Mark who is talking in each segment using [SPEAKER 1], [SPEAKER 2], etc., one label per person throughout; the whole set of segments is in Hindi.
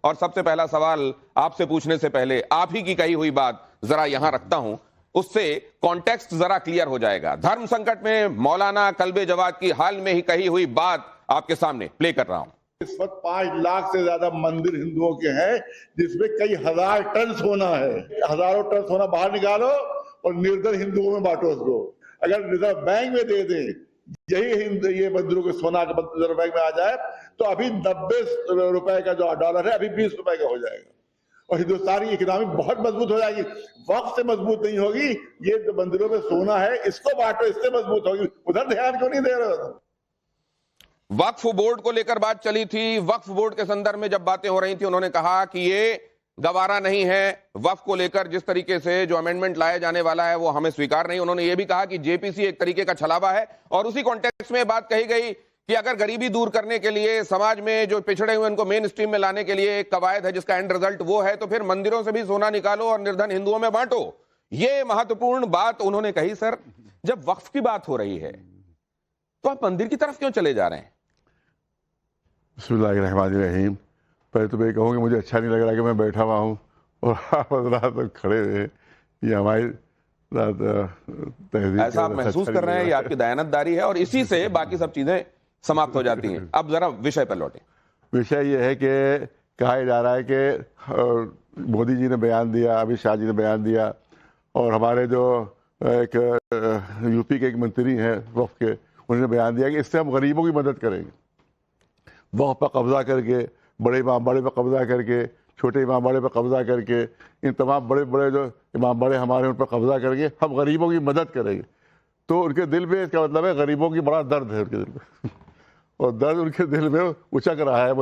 [SPEAKER 1] और सबसे पहला सवाल आपसे पूछने से पहले आप ही की कही हुई बात जरा यहां रखता हूं, उससे कॉन्टेक्स्ट जरा क्लियर हो जाएगा। धर्म संकट में मौलाना कल्बे जवाद की हाल में ही कही हुई बात आपके सामने प्ले कर रहा हूं।
[SPEAKER 2] इस वक्त 5 लाख से ज्यादा मंदिर हिंदुओं के हैं, जिसमें कई हजार टन सोना है। हजारों टन सोना बाहर निकालो और निर्धन हिंदुओं में बांटो उसको। अगर रिजर्व बैंक में दे दें, ये मंदिरों के सोना रिजर्व बैंक में आ जाए तो अभी 90 रुपए का जो डॉलर है अभी 20 रुपए का हो जाएगा और हिंदुस्तान की इकोनॉमी बहुत मजबूत हो जाएगी। वक्त से मजबूत नहीं होगी, ये जो मंदिरों में सोना है इसको बांटो, इससे मजबूत होगी। उधर ध्यान क्यों नहीं दे रहे हो?
[SPEAKER 1] वक्फ बोर्ड को लेकर बात चली थी। वक्फ बोर्ड के संदर्भ में जब बातें हो रही थी, उन्होंने कहा कि ये गवारा नहीं है वक्फ को लेकर जिस तरीके से जो अमेंडमेंट लाया जाने वाला है वो हमें स्वीकार नहीं। उन्होंने ये भी कहा कि जेपीसी एक तरीके का छलावा है और उसी कॉन्टेक्स्ट में बात कही गई कि अगर गरीबी दूर करने के लिए, समाज में जो पिछड़े हुए उनको मेन स्ट्रीम में लाने के लिए एक कवायद है जिसका एंड रिजल्ट वो है, तो फिर मंदिरों से भी सोना निकालो और निर्धन हिंदुओं में बांटो। ये महत्वपूर्ण बात उन्होंने कही। सर, जब वक्फ की बात हो रही है तो आप मंदिर की तरफ क्यों चले जा रहे हैं?
[SPEAKER 3] बिस्मिल्लाहिर्रहमानिर्रहीम। पहले तो मैं कहूँ कि मुझे अच्छा नहीं लग रहा कि मैं बैठा हुआ हूँ और आप रात तक खड़े रहे। ये हमारी तहजीब
[SPEAKER 1] ऐसा आप महसूस कर रहे हैं, ये आपकी दयानतदारी है और इसी से बाकी सब चीजें समाप्त हो जाती हैं। अब जरा विषय पर लौटें।
[SPEAKER 3] विषय ये है कि कहा जा रहा है कि मोदी जी ने बयान दिया, अमित शाह जी ने बयान दिया और हमारे जो एक यूपी के एक मंत्री हैं वक्फ के, उन्होंने बयान दिया कि इससे हम गरीबों की मदद करेंगे। वक्फ पर कब्जा करके, बड़े इमाम बाड़े पर कब्जा करके, छोटे इमाम बाड़े पर कब्जा करके, इन तमाम बड़े बड़े जो इमाम बाड़े हमारे उन पर कब्जा करके हम गरीबों की मदद करेंगे। तो उनके दिल में, इसका मतलब है गरीबों की बड़ा दर्द है उनके दिल में और दर्द उनके दिल में उचक रहा है,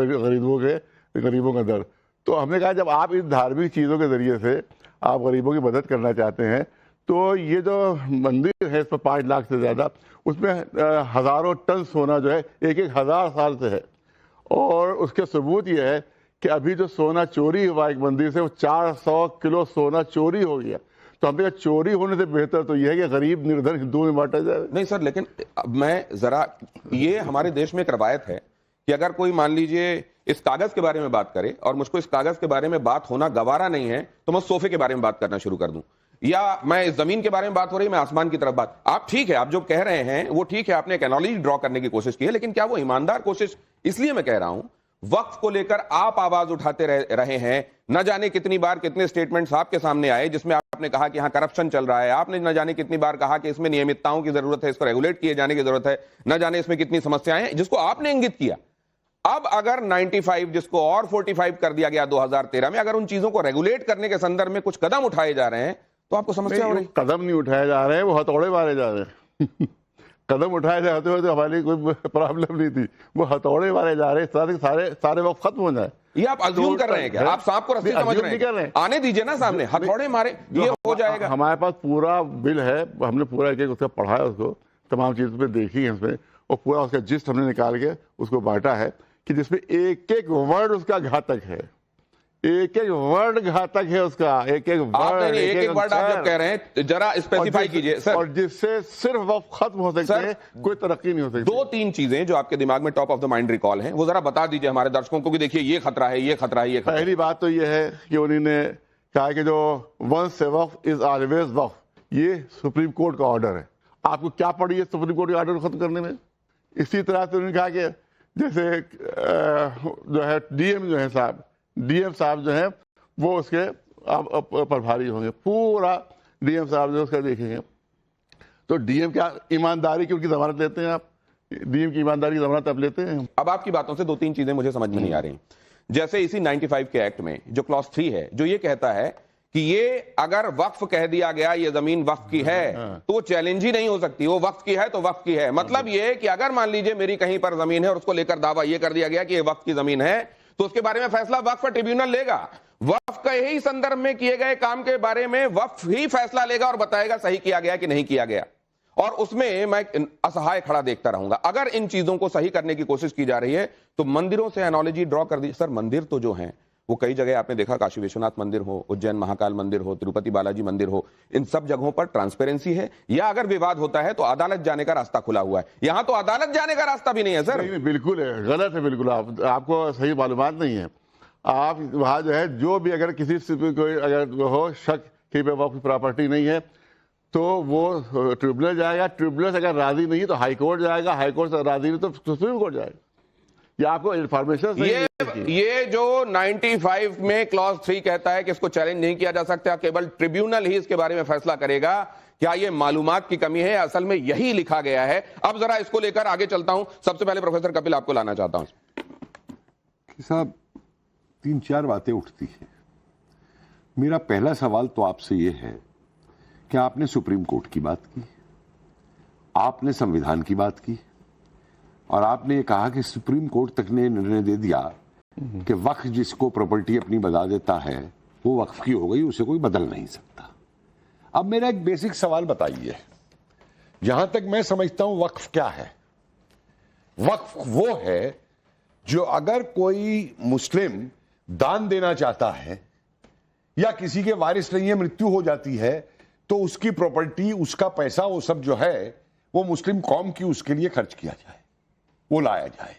[SPEAKER 3] गरीबों का दर्द। तो हमने कहा जब आप इन धार्मिक चीज़ों के ज़रिए से आप गरीबों की मदद करना चाहते हैं तो ये जो मंदिर है इस पर 5 लाख से ज़्यादा, उसमें हज़ारों टन सोना जो है एक हज़ार साल से है और उसके सबूत ये है कि अभी जो सोना चोरी हुआ एक मंदिर से वो 400 किलो सोना चोरी हो गया। तो हमने कहा चोरी होने से बेहतर तो यह है कि गरीब निर्धन हिंदुओं में बांटा जाए।
[SPEAKER 1] नहीं सर, लेकिन मैं जरा, ये हमारे देश में एक रवायत है कि अगर कोई मान लीजिए इस कागज के बारे में बात करे और मुझको इस कागज के बारे में बात होना गवारा नहीं है तो मैं सोफे के बारे में बात करना शुरू कर दूं, या मैं इस जमीन के बारे में बात हो रही है, मैं आसमान की तरफ बात। आप ठीक है, आप जो कह रहे हैं वो ठीक है, आपने एक एनालॉजी ड्रॉ करने की कोशिश की है, लेकिन क्या वो ईमानदार कोशिश? इसलिए मैं कह रहा हूं, वक्फ को लेकर आप आवाज उठाते रहे हैं। न जाने कितनी बार कितने स्टेटमेंट्स आपके सामने आए जिसमें आपने कहा कि यहां करप्शन चल रहा है। आपने न जाने कितनी बार कहा कि इसमें नियमितताओं की जरूरत है, इसको रेगुलेट किए जाने की जरूरत है। न जाने इसमें कितनी समस्याएं हैं जिसको आपने इंगित किया। अब अगर 95 जिसको और 45 कर दिया गया 2013 में, अगर उन चीजों को रेगुलेट करने के संदर्भ में कुछ कदम उठाए जा रहे हैं तो आपको समस्या हो रही?
[SPEAKER 3] कदम नहीं उठाए जा रहे हैं, वो हथौड़े मारे जा रहे हैं कदम उठाए जाते हुए तो हमारी कोई प्रॉब्लम नहीं थी, वो हथौड़े मारे जा रहे हैं। सारे वक्त खत्म हो जाए।
[SPEAKER 1] ये आप अज्यूम कर रहे हैं क्या? आप सांप को रस्सी समझ रहे हैं? आने दीजिए ना सामने, हथौड़े मारे ये हो जाएगा।
[SPEAKER 3] हमारे पास पूरा बिल है, हमने पूरा एक उसका पढ़ा है, उसको तमाम चीज़ों पे देखी है उसमें, और पूरा उसका जिस्ट हमने निकाल के उसको बांटा है कि जिसमें एक एक वर्ड उसका घातक है, एक एक वर्ड घातक है उसका, एक एक
[SPEAKER 1] वर्ड आप जब कह रहे हैं जरा स्पेसिफाई कीजिए सर।
[SPEAKER 3] और जिससे सिर्फ वक्त खत्म हो सकते हैं, कोई तरक्की नहीं हो सकती।
[SPEAKER 1] 2-3 चीजें जो आपके दिमाग में top of the mind recall हैं वो जरा बता दीजिए हमारे दर्शकों को कि देखिए ये खतरा है, ये खतरा है, ये खतरा है।
[SPEAKER 3] पहली बात तो ये है कि उन्होंने कहा कि जो once a waqf is always waqf, ये सुप्रीम कोर्ट का ऑर्डर है। आपको क्या पड़ी है सुप्रीम कोर्ट के ऑर्डर को खत्म करने में? इसी तरह से उन्होंने कहा कि जैसे जो है डीएम साहब जो है वो उसके प्रभारी होंगे, पूरा डीएम साहब जो उसका देखेंगे। तो डीएम क्या ईमानदारी की उनकी जमानत लेते हैं आप? डीएम की ईमानदारी की जमानत आप लेते हैं?
[SPEAKER 1] अब आपकी बातों से 2-3 चीजें मुझे समझ में नहीं आ रही। जैसे इसी 95 के एक्ट में जो क्लॉज 3 है जो ये कहता है कि ये अगर वक्फ कह दिया गया ये जमीन वक्फ की है तो वो चैलेंज ही नहीं हो सकती, वो वक्फ की है तो वक्फ की है। मतलब ये कि अगर मान लीजिए मेरी कहीं पर जमीन है और उसको लेकर दावा ये कर दिया गया कि ये वक्फ की जमीन है तो उसके बारे में फैसला वक्फ ट्रिब्यूनल लेगा। वक्फ का यही संदर्भ में किए गए काम के बारे में वक्फ ही फैसला लेगा और बताएगा सही किया गया कि नहीं किया गया, और उसमें मैं असहाय खड़ा देखता रहूंगा। अगर इन चीजों को सही करने की कोशिश की जा रही है तो मंदिरों से एनालॉजी ड्रॉ कर दी। सर, मंदिर तो जो हैं वो कई जगह आपने देखा, काशी विश्वनाथ मंदिर हो, उज्जैन महाकाल मंदिर हो, तिरुपति बालाजी मंदिर हो, इन सब जगहों पर ट्रांसपेरेंसी है, या अगर विवाद होता है तो अदालत जाने का रास्ता खुला हुआ है। यहां तो अदालत जाने का रास्ता भी नहीं है सर।
[SPEAKER 3] नहीं, बिल्कुल है, गलत है, बिल्कुल आपको सही मालूमात नहीं है। आप वहां जो है, जो भी अगर किसी से भी कोई अगर हो शक कि वक्फ की प्रॉपर्टी नहीं है तो वो ट्रिब्यूनल जाएगा, ट्रिब्यूनल अगर राजी नहीं तो हाई कोर्ट जाएगा, हाई कोर्ट से राजी नहीं तो सुप्रीम कोर्ट जाएगा। ये आपको इन्फॉर्मेशन
[SPEAKER 1] ये जो 95 में क्लॉज 3 कहता है कि इसको चैलेंज नहीं किया जा सकता, केवल ट्रिब्यूनल ही इसके बारे में फैसला करेगा, क्या ये मालूमात की कमी है? असल में यही लिखा गया है। अब जरा इसको लेकर आगे चलता हूं। सबसे पहले प्रोफेसर कपिल आपको लाना चाहता हूं।
[SPEAKER 4] साहब 3-4 बातें उठती हैं। मेरा पहला सवाल तो आपसे यह है कि आपने सुप्रीम कोर्ट की बात की, आपने संविधान की बात की, और आपने ये कहा कि सुप्रीम कोर्ट तक ने निर्णय दे दिया कि वक्फ जिसको प्रॉपर्टी अपनी बता देता है वो वक्फ की हो गई, उसे कोई बदल नहीं सकता। अब मेरा एक बेसिक सवाल बताइए, जहां तक मैं समझता हूं वक्फ क्या है? वक्फ वो है जो अगर कोई मुस्लिम दान देना चाहता है या किसी के वारिस नहीं है, मृत्यु हो जाती है, तो उसकी प्रॉपर्टी, उसका पैसा, वो सब जो है वो मुस्लिम कौम की उसके लिए खर्च किया जाए, वो लाया जाए,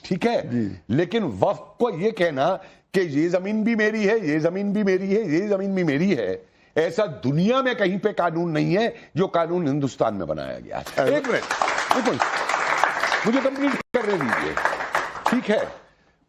[SPEAKER 4] ठीक है। लेकिन वक्फ को ये कहना कि ये जमीन भी मेरी है, ये जमीन भी मेरी है, ये जमीन भी मेरी है, ऐसा दुनिया में कहीं पे कानून नहीं है जो कानून हिंदुस्तान में बनाया गया है। एक मिनट मुझे कंप्लीट करने दीजिए, ठीक है।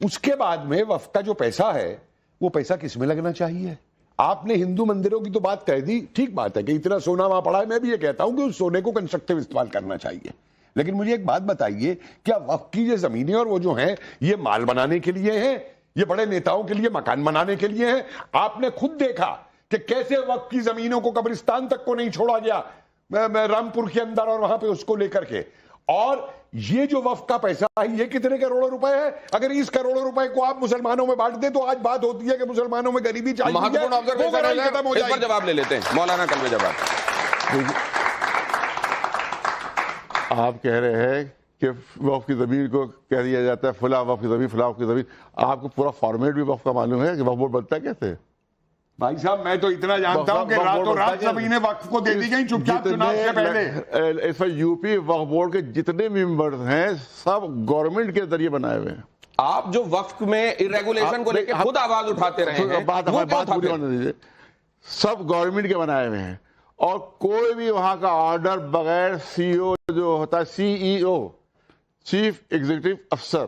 [SPEAKER 4] उसके बाद में वक्फ का जो पैसा है वो पैसा किस में लगना चाहिए? आपने हिंदू मंदिरों की तो बात कह दी, ठीक बात है कि इतना सोना वहां पड़ा है, मैं भी ये कहता हूं कि उस सोने को कंस्ट्रक्टिव इस्तेमाल करना चाहिए। लेकिन मुझे एक बात बताइए, क्या वक्फ की ये जमीनें और वो जो हैं ये माल बनाने के लिए हैं, ये बड़े नेताओं के लिए मकान बनाने के लिए हैं? आपने खुद देखा कि कैसे वक्फ की जमीनों को कब्रिस्तान तक को नहीं छोड़ा गया रामपुर के अंदर और वहां पे उसको लेकर के। और ये जो वक्फ का पैसा है ये कितने करोड़ों रुपए है? अगर इस करोड़ों रुपए को आप मुसलमानों में बांट दे तो आज बात होती है कि मुसलमानों में गरीबी चाहिए।
[SPEAKER 1] महत्वपूर्ण ऑब्जर्वेशन खत्म हो जाएगी। जवाब ले लेते हैं मौलाना कलवे जवाब।
[SPEAKER 3] आप कह रहे हैं कि वक्फ की जमीन को कह दिया जाता है फला वक्फ की जमीन, फला वक्फ की जमीन। आपको पूरा फॉर्मेट भी वक्फ का मालूम है कि वक्फ बोर्ड बनता कैसे?
[SPEAKER 4] भाई साहब मैं तो इतना जानता हूं कि रातों रात जमीनें वक्फ को दे दी गई चुपचाप चुनाव से पहले।
[SPEAKER 3] इस पर यूपी वक्फ बोर्ड के जितने मेंबर्स हैं सब गवर्नमेंट के जरिए बनाए हुए हैं।
[SPEAKER 1] आप जो वक्फ में इरेगुलेशन को लेकर खुद आवाज उठाते रहे हैं,
[SPEAKER 3] बात पूरी होने दीजिए। सब गवर्नमेंट के बनाए हुए हैं और कोई भी वहां का ऑर्डर बगैर सीईओ जो होता है, सीईओ चीफ एग्जीक्यूटिव अफसर,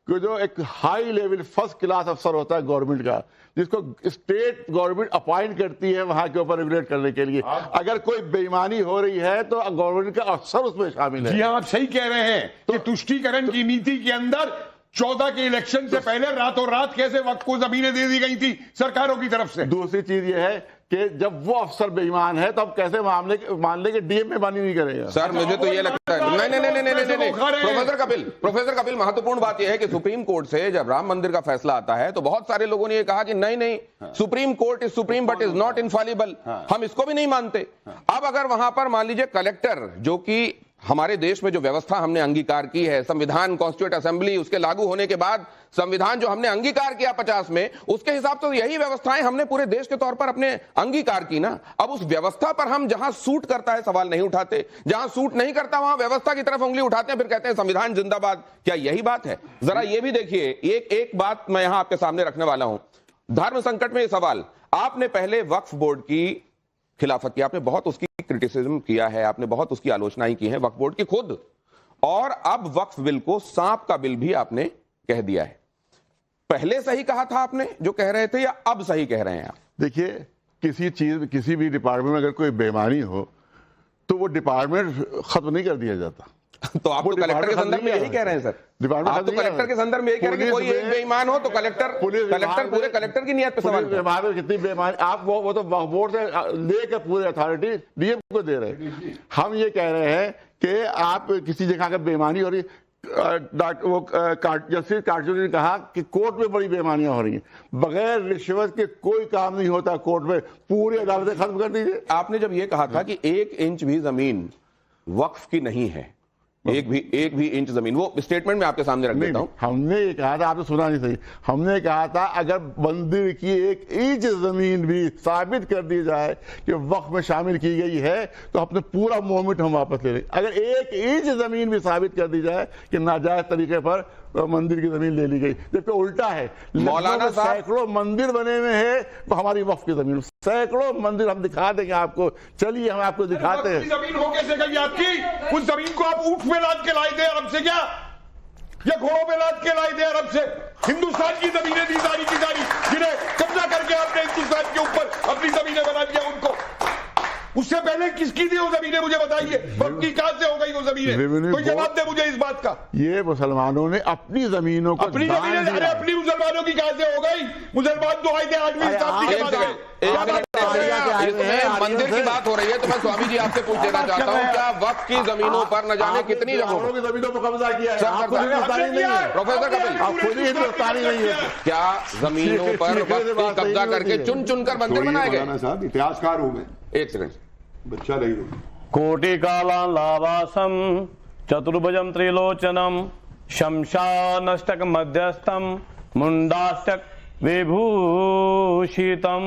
[SPEAKER 3] जो एक हाई लेवल फर्स्ट क्लास अफसर होता है गवर्नमेंट का, जिसको स्टेट गवर्नमेंट अपॉइंट करती है वहां के ऊपर रेगुलेट करने के लिए, अगर कोई बेईमानी हो रही है तो गवर्नमेंट का अफसर उसमें शामिल है।
[SPEAKER 4] जी आप सही कह रहे हैं कि तुष्टीकरण की नीति के अंदर 14 के इलेक्शन से पहले रातों रात कैसे वक्फ को जमीनें दे दी गई थी सरकारों की तरफ से।
[SPEAKER 3] दूसरी चीज यह है कि जब वो अफसर बेईमान है तो अब कैसे मान ले कि डीएम में बानी नहीं करेगा।
[SPEAKER 1] सर मुझे तो ये लगता है नहीं। प्रोफेसर कपिल महत्वपूर्ण बात यह है कि सुप्रीम कोर्ट से जब राम मंदिर का फैसला आता है तो बहुत सारे लोगों ने ये कहा कि नहीं supreme court is supreme but is not Infallible, हम इसको भी नहीं मानते। अब अगर वहां पर मान लीजिए कलेक्टर, जो कि हमारे देश में जो व्यवस्था हमने अंगीकार की है, संविधान, कॉन्स्टिट्यूट असेंबली, उसके लागू होने के बाद संविधान जो हमने अंगीकार किया 50 में, उसके हिसाब से यही व्यवस्थाएं हमने पूरे देश के तौर पर अपने अंगीकार की ना। अब उस व्यवस्था पर हम जहां सूट करता है सवाल नहीं उठाते, जहां सूट नहीं करता वहां व्यवस्था की तरफ उंगली उठाते हैं, फिर कहते हैं संविधान जिंदाबाद। क्या यही बात है? जरा ये भी देखिए, एक बात मैं यहां आपके सामने रखने वाला हूं। धर्म संकट में यह सवाल, आपने पहले वक्फ बोर्ड की खिलाफत की, आपने बहुत उसकी क्रिटिसिज्म किया है, आपने बहुत उसकी आलोचनाएं की है वक्फ बोर्ड की खुद, और अब वक्फ बिल को सांप का बिल भी आपने कह दिया है। पहले सही कहा था आपने जो कह रहे थे, या अब सही कह रहे हैं आप?
[SPEAKER 3] देखिए, किसी चीज, किसी भी डिपार्टमेंट में अगर कोई बेईमानी हो तो वो डिपार्टमेंट खत्म नहीं कर दिया जाता।
[SPEAKER 1] तो आप तो कलेक्टर के संदर्भ में यही कह रहे हैं सर, आप तो कलेक्टर के संदर्भ में यही कह रहे हैं कि कोई एक बेईमान हो तो कलेक्टर पूरे कलेक्टर की नियत पे सवाल
[SPEAKER 3] है। कितनी बेईमानी आप वो तो वक्फ बोर्ड से लेकर पूरी अथॉरिटी डीएम को दे रहे हैं। हम ये कह रहे हैं कि आप किसी जगह अगर बेईमानी हो रही, जस्टिस कार्जोनी ने कहा कि कोर्ट में बड़ी बेईमानियां हो रही हैं, बगैर रिश्वत के कोई काम नहीं होता कोर्ट में, पूरी अदालतें खत्म कर दीजिए।
[SPEAKER 1] आपने जब ये कहा था कि 1 इंच भी जमीन वक्फ की नहीं है, एक भी इंच जमीन, वो स्टेटमेंट में आपके सामने रख देता हूं।
[SPEAKER 3] हमने ये कहा था, आपने सुना नहीं सही, हमने कहा था अगर मंदिर की 1 इंच जमीन भी साबित कर दी जाए कि वक्फ में शामिल की गई है तो अपने पूरा मूवमेंट हम वापस ले लेंगे। अगर 1 इंच जमीन भी साबित कर दी जाए कि नाजायज तरीके पर मंदिर की जमीन ले ली गई, जबकि उल्टा है।
[SPEAKER 1] मौलाना साहब,
[SPEAKER 3] सैकड़ों मंदिर बने हुए हैं तो हमारी वक्फ की जमीन, सैकड़ों मंदिर हम दिखा देंगे आपको, चलिए हम आपको दिखाते हैं।
[SPEAKER 5] जमीन हो कैसे गई आपकी? उस जमीन को आप ऊंट में लाद के लाए थे अरब से क्या, या घोड़ों पे लाद के लाए थे अरब से? हिंदुस्तान की जमीनें थी सारी की सारी, जिन्हें कब्जा करके आपने हिंदुस्तान के ऊपर अपनी जमीनें बना दिया उनको। उससे पहले किसकी थी वो जमीनें, मुझे बताइए। वक्फ कहां से हो गई वो जमीनें? कोई जवाब दे मुझे इस बात का।
[SPEAKER 3] ये मुसलमानों ने अपनी जमीनों को
[SPEAKER 5] अपनी जमीनें, अरे अपनी मुसलमानों की कहां से हो गई? मुसलमान तो आए थे 8वीं शताब्दी के बाद।
[SPEAKER 1] इसमें मंदिर की बात हो रही है तो मैं स्वामी जी आपसे पूछ लेना चाहता हूँ, क्या वक्फ की जमीनों पर न जाने कितनी जगहों
[SPEAKER 3] की जमीनों पर कब्जा किया है?
[SPEAKER 1] प्रोफेसर कपिल,
[SPEAKER 3] आप खुद ही हिंदुस्तानी नहीं है।
[SPEAKER 1] क्या जमीनों पर वक्फ की कब्जा करके चुन चुनकर मंदिर बनाए गए?
[SPEAKER 4] साहब इतिहासकार हूं मैं,
[SPEAKER 1] एक सेकंड,
[SPEAKER 4] बच्चा नहीं हूं।
[SPEAKER 6] कोटि कालान लावासम चतुर्भुजम त्रिलोचनम शमशानष्टक मध्यस्थम मुंडाष्टक विभूषितम।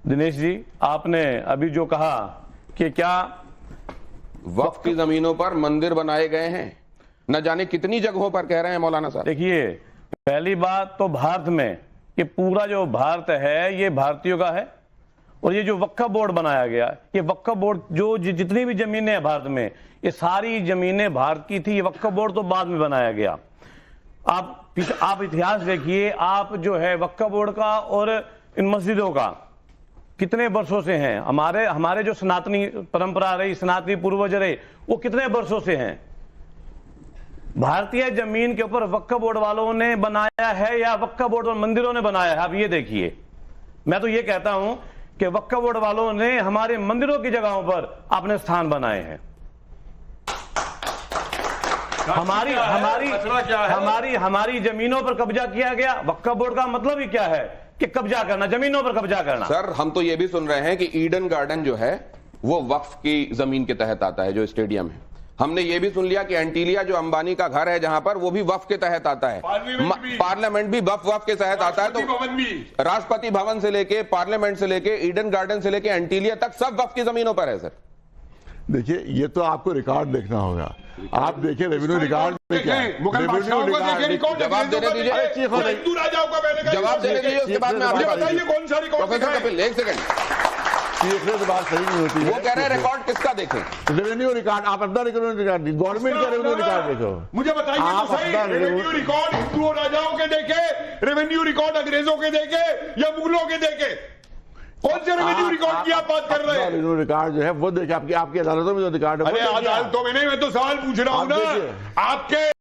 [SPEAKER 6] दिनेश जी, आपने अभी जो कहा कि क्या
[SPEAKER 1] वक्फ की जमीनों पर मंदिर बनाए गए हैं, न जाने कितनी जगहों पर, कह रहे हैं मौलाना साहब।
[SPEAKER 6] देखिए, पहली बात तो भारत में, ये पूरा जो भारत है ये भारतीयों का है, और ये जो वक्फ बोर्ड बनाया गया, ये वक्फ बोर्ड जो जितनी भी जमीनें हैं भारत में, ये सारी जमीनें भारत की थी। ये वक्फ बोर्ड तो बाद में बनाया गया। आप इतिहास देखिए, आप जो है वक्फ बोर्ड का और इन मस्जिदों का कितने वर्षों से हैं। हमारे जो सनातनी परंपरा रही, सनातनी पूर्वज रहे, वो कितने वर्षों से हैं। भारतीय जमीन के ऊपर वक्फ बोर्ड वालों ने बनाया है या वक्फ बोर्ड और मंदिरों ने बनाया है? आप ये देखिए। मैं तो ये कहता हूं कि वक्फ बोर्ड वालों ने हमारे मंदिरों की जगहों पर अपने स्थान बनाए हैं। हमारी जमीनों पर कब्जा किया गया। वक्फ बोर्ड का मतलब ही क्या है कि कब्जा करना, जमीनों पर कब्जा करना।
[SPEAKER 1] सर, हम तो ये भी सुन रहे हैं कि ईडन गार्डन जो है वो वक्फ की जमीन के तहत आता है, जो स्टेडियम है। हमने ये भी सुन लिया कि एंटीलिया जो अंबानी का घर है जहां पर, वो भी वक्फ के तहत आता है। पार्लियामेंट भी वक्फ के तहत आता है। तो राष्ट्रपति भवन से लेके, पार्लियामेंट से लेके, ईडन गार्डन से लेके एंटीलिया तक सब वक्फ की जमीनों पर है। सर
[SPEAKER 3] देखिए, ये तो आपको रिकॉर्ड देखना होगा। आप देखिए रेवेन्यू रिकॉर्ड में क्या है।
[SPEAKER 1] जवाब देने दीजिए, जवाब देने दीजिए, उसके बाद में आप
[SPEAKER 5] बताइए कौन सा रिकॉर्ड।
[SPEAKER 1] प्रोफेसर कपिल, एक सेकंड,
[SPEAKER 3] तीसरे से बात सही नहीं होती है।
[SPEAKER 1] वो कह रहे हैं रिकॉर्ड किसका देखें?
[SPEAKER 3] Revenue record. आप अपना रेवेन्यू रिकॉर्ड, गवर्नमेंट का रेवेन्यू रिकॉर्ड देखो।
[SPEAKER 5] मुझे बताइए तो सही, रेवेन्यू रिकॉर्ड हिंदुओं राजाओं के देखे, रेवेन्यू रिकॉर्ड अंग्रेजों के देखे या मुगलों के देखे? कौन से रेवेन्यू रिकॉर्ड की आप बात कर रहे हैं?
[SPEAKER 3] रेवेन्यू रिकॉर्ड जो है वो देखिए, आपकी अदालतों में जो रिकॉर्ड है।
[SPEAKER 5] अरे अदालतों में नहीं, मैं तो सवाल पूछ रहा हूं ना। आपके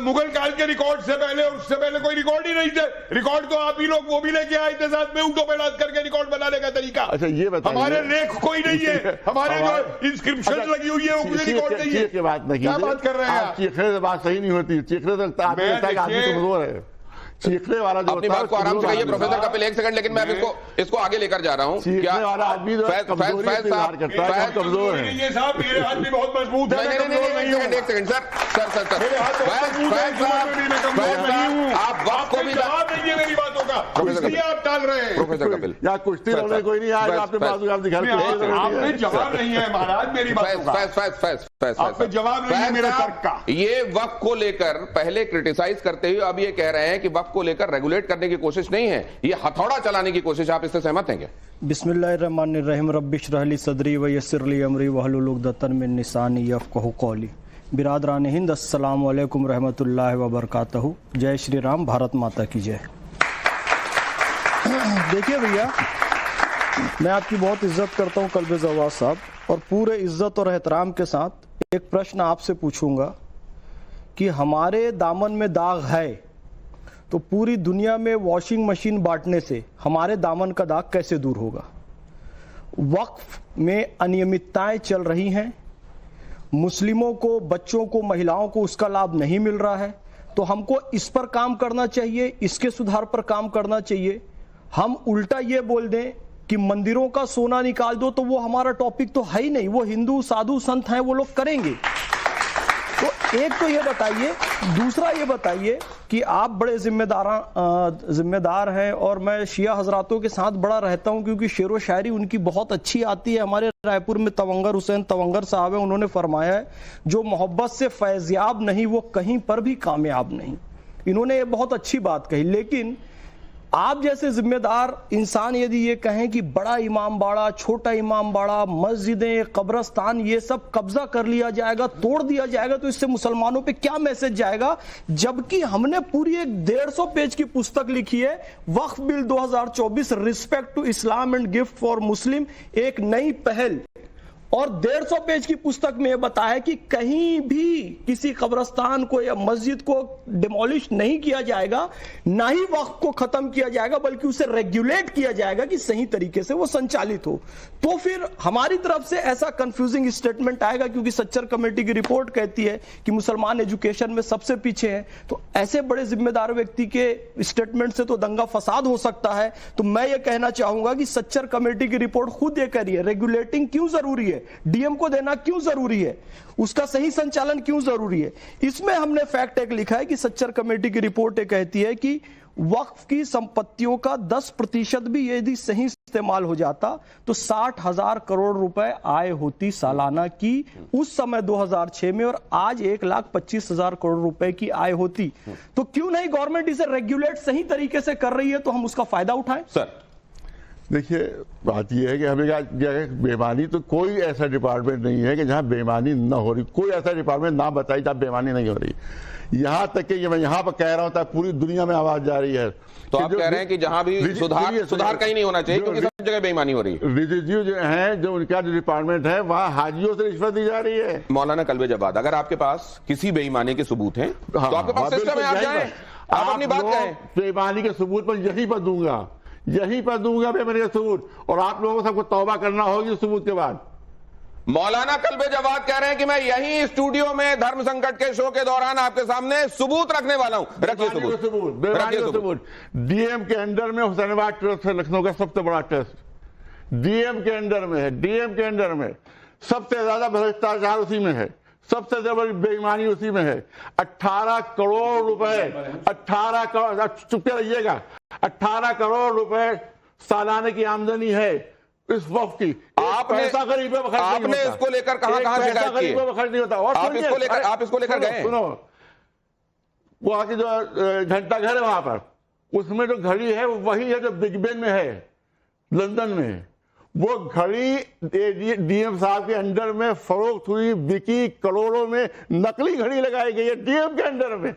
[SPEAKER 5] मुगल काल के रिकॉर्ड से पहले, उससे पहले कोई रिकॉर्ड ही नहीं थे। रिकॉर्ड तो आप ही लोग वो भी लेके आए थे साथ में, ऊँटों पे लाद करके रिकॉर्ड बनाने का तरीका।
[SPEAKER 3] अच्छा, ये बताइए,
[SPEAKER 5] हमारे लेख कोई नहीं है, हमारे जो इंस्क्रिप्शन लगी हुई है वो मुझे रिकॉर्ड नहीं है।
[SPEAKER 3] बात नहीं,
[SPEAKER 5] क्या बात कर रहे हैं आप?
[SPEAKER 3] चीखने से बात सही नहीं होती। चीखने से आदमी कमजोर है। चीखने वाला जो
[SPEAKER 1] अपनी बात को आराम से कहिए प्रोफेसर कपिल, एक सेकंड। लेकिन मैं अब इसको आगे लेकर जा रहा हूं। क्या
[SPEAKER 3] वाला आदमी कमजोर है?
[SPEAKER 5] ये साहब, मेरे हाथ भी बहुत मजबूत है।
[SPEAKER 1] एक सेकंड सर, आप वक्त को भी
[SPEAKER 5] जवाब नहीं है मेरी बातों का, इसलिए आप टाल रहे हैं।
[SPEAKER 1] प्रोफेसर कपिल,
[SPEAKER 3] या कुश्ती लड़ने कोई नहीं आएगा। आपने
[SPEAKER 5] आपने जवाब नहीं है महाराज मेरी बातों का। आपने जवाब नहीं है मेरे तर्क का।
[SPEAKER 1] ये वक्त को लेकर पहले क्रिटिसाइज करते हुए अब ये कह रहे हैं कि वक्त को लेकर रेगुलेट करने की कोशिश नहीं है, ये हथौड़ा चलाने की कोशिश। आप इससे सहमत हैं क्या?
[SPEAKER 7] बिस्मिल्लाहिर्रहमानिर्रहीम, रब्बिश रहली सदरी व यस्सिर ली अमरी वहलुल उक़दतन मिन लिसानी यफ़क़हू क़ौली। बिरादरान हिंद, अस्सलामु अलैकुम रहमतुल्लाहि व बरकातहू। जय श्री राम, भारत माता की जय। देखिए भैया, मैं आपकी बहुत इज्जत करता हूँ कल्बे ज़वाद साहब, और पूरे इज्जत और एहतराम के साथ एक प्रश्न आपसे पूछूंगा कि हमारे दामन में दाग है तो पूरी दुनिया में वॉशिंग मशीन बांटने से हमारे दामन का दाग कैसे दूर होगा? वक्फ में अनियमितताएं चल रही हैं, मुस्लिमों को, बच्चों को, महिलाओं को उसका लाभ नहीं मिल रहा है, तो हमको इस पर काम करना चाहिए, इसके सुधार पर काम करना चाहिए। हम उल्टा ये बोल दें कि मंदिरों का सोना निकाल दो, तो वो हमारा टॉपिक तो है ही नहीं, वो हिंदू साधु संत हैं, वो लोग करेंगे। तो एक तो ये बताइए, दूसरा ये बताइए कि आप बड़े जिम्मेदार हैं और मैं शिया हजरातों के साथ बड़ा रहता हूं क्योंकि शेर व शायरी उनकी बहुत अच्छी आती है। हमारे रायपुर में तवंगर हुसैन तवंगर साहब है, उन्होंने फरमाया है जो मोहब्बत से फैज़याब नहीं वो कहीं पर भी कामयाब नहीं। इन्होंने ये बहुत अच्छी बात कही। लेकिन आप जैसे जिम्मेदार इंसान यदि ये कहें कि बड़ा इमाम बाड़ा, छोटा इमाम बाड़ा, मस्जिदें, कब्रस्तान, ये सब कब्जा कर लिया जाएगा, तोड़ दिया जाएगा, तो इससे मुसलमानों पे क्या मैसेज जाएगा? जबकि हमने पूरी एक 150 पेज की पुस्तक लिखी है, Waqf bill 2024 respect to Islam and gift for Muslim, एक नई पहल। और 150 पेज की पुस्तक में यह बताया कि कहीं भी किसी कब्रस्तान को या मस्जिद को डिमोलिश नहीं किया जाएगा, ना ही वक्फ को खत्म किया जाएगा, बल्कि उसे रेगुलेट किया जाएगा कि सही तरीके से वो संचालित हो। तो फिर हमारी तरफ से ऐसा कंफ्यूजिंग स्टेटमेंट आएगा, क्योंकि सच्चर कमेटी की रिपोर्ट कहती है कि मुसलमान एजुकेशन में सबसे पीछे हैं। तो ऐसे बड़े जिम्मेदार व्यक्ति के स्टेटमेंट से तो दंगा फसाद हो सकता है। तो मैं ये कहना चाहूंगा कि सच्चर कमेटी की रिपोर्ट खुद ये कह रही है, रेगुलेटिंग क्यों जरूरी है, डीएम को देना क्यों जरूरी है, उसका सही संचालन क्यों जरूरी है। इसमें हमने फैक्ट एक लिखा है कि सच्चर कमेटी की रिपोर्ट ये कहती है कि वक्फ की संपत्तियों का 10% भी यदि सही इस्तेमाल हो जाता तो 60,000 करोड़ रुपए आय होती सालाना की उस समय 2006 में, और आज 1,25,000 करोड़ रुपए की आय होती। तो क्यों नहीं गवर्नमेंट इसे रेगुलेट सही तरीके से कर रही है, तो हम उसका फायदा उठाएं।
[SPEAKER 1] सर
[SPEAKER 3] देखिए, बात यह है कि हमें क्या बेईमानी तो कोई ऐसा डिपार्टमेंट नहीं है कि जहां बेईमानी न हो रही। कोई ऐसा डिपार्टमेंट ना बताइए जहां बेईमानी नहीं हो रही। यहां तक कि मैं यहां पर कह रहा हूं तक पूरी दुनिया में आवाज जा रही है।
[SPEAKER 1] तो आप कह रहे हैं कि जहां भी सुधार कहीं नहीं होना चाहिए, क्योंकि सब जगह बेईमानी हो रही है।
[SPEAKER 3] रिजिज्यू जो है, जो उनका जो डिपार्टमेंट है, वहां हाजियों से रिश्वत दी जा रही है।
[SPEAKER 1] मौलाना कल्बे जवाद, अगर आपके पास किसी बेईमानी के सबूत हैं तो आपके पास सिस्टम है, आप जाएं, आप अपनी बात कहें।
[SPEAKER 3] बेईमानी के सबूत पर यहीं पर दूंगा बेईमानी का सबूत, और आप लोगों को सबको तौबा करना होगी सबूत के बाद।
[SPEAKER 1] मौलाना कल्बे जवाद कह रहे हैं कि मैं यहीं स्टूडियो में धर्म संकट के शो के दौरान आपके सामने सबूत रखने वाला हूं। रखिए सबूत।
[SPEAKER 3] डीएम के अंडर में हुसैनाबाद ट्रस्ट है, लखनऊ का सबसे बड़ा ट्रस्ट डीएम के अंडर में है। डीएम के अंडर में सबसे ज्यादा भ्रष्टाचार उसी में है, सबसे ज्यादा बेईमानी उसी में है। 18 करोड़ रुपए, 18 करोड़, चुपके रहिएगा, 18 करोड़ रुपए सालाने की आमदनी है इस वक्त की।
[SPEAKER 1] आपने इसको लेकर कहां शिकायत की है?
[SPEAKER 3] खर्च नहीं होता। और
[SPEAKER 1] आप इसको लेकर गए?
[SPEAKER 3] सुनो, वहां की जो घंटा घर है वहां पर, उसमें जो घड़ी है वही है जो बिग बेन में है, लंदन में। वो घड़ी डीएम साहब के अंडर में फरोख्त हुई, बिकी, करोड़ों में नकली घड़ी लगाई गई है डीएम के अंडर में।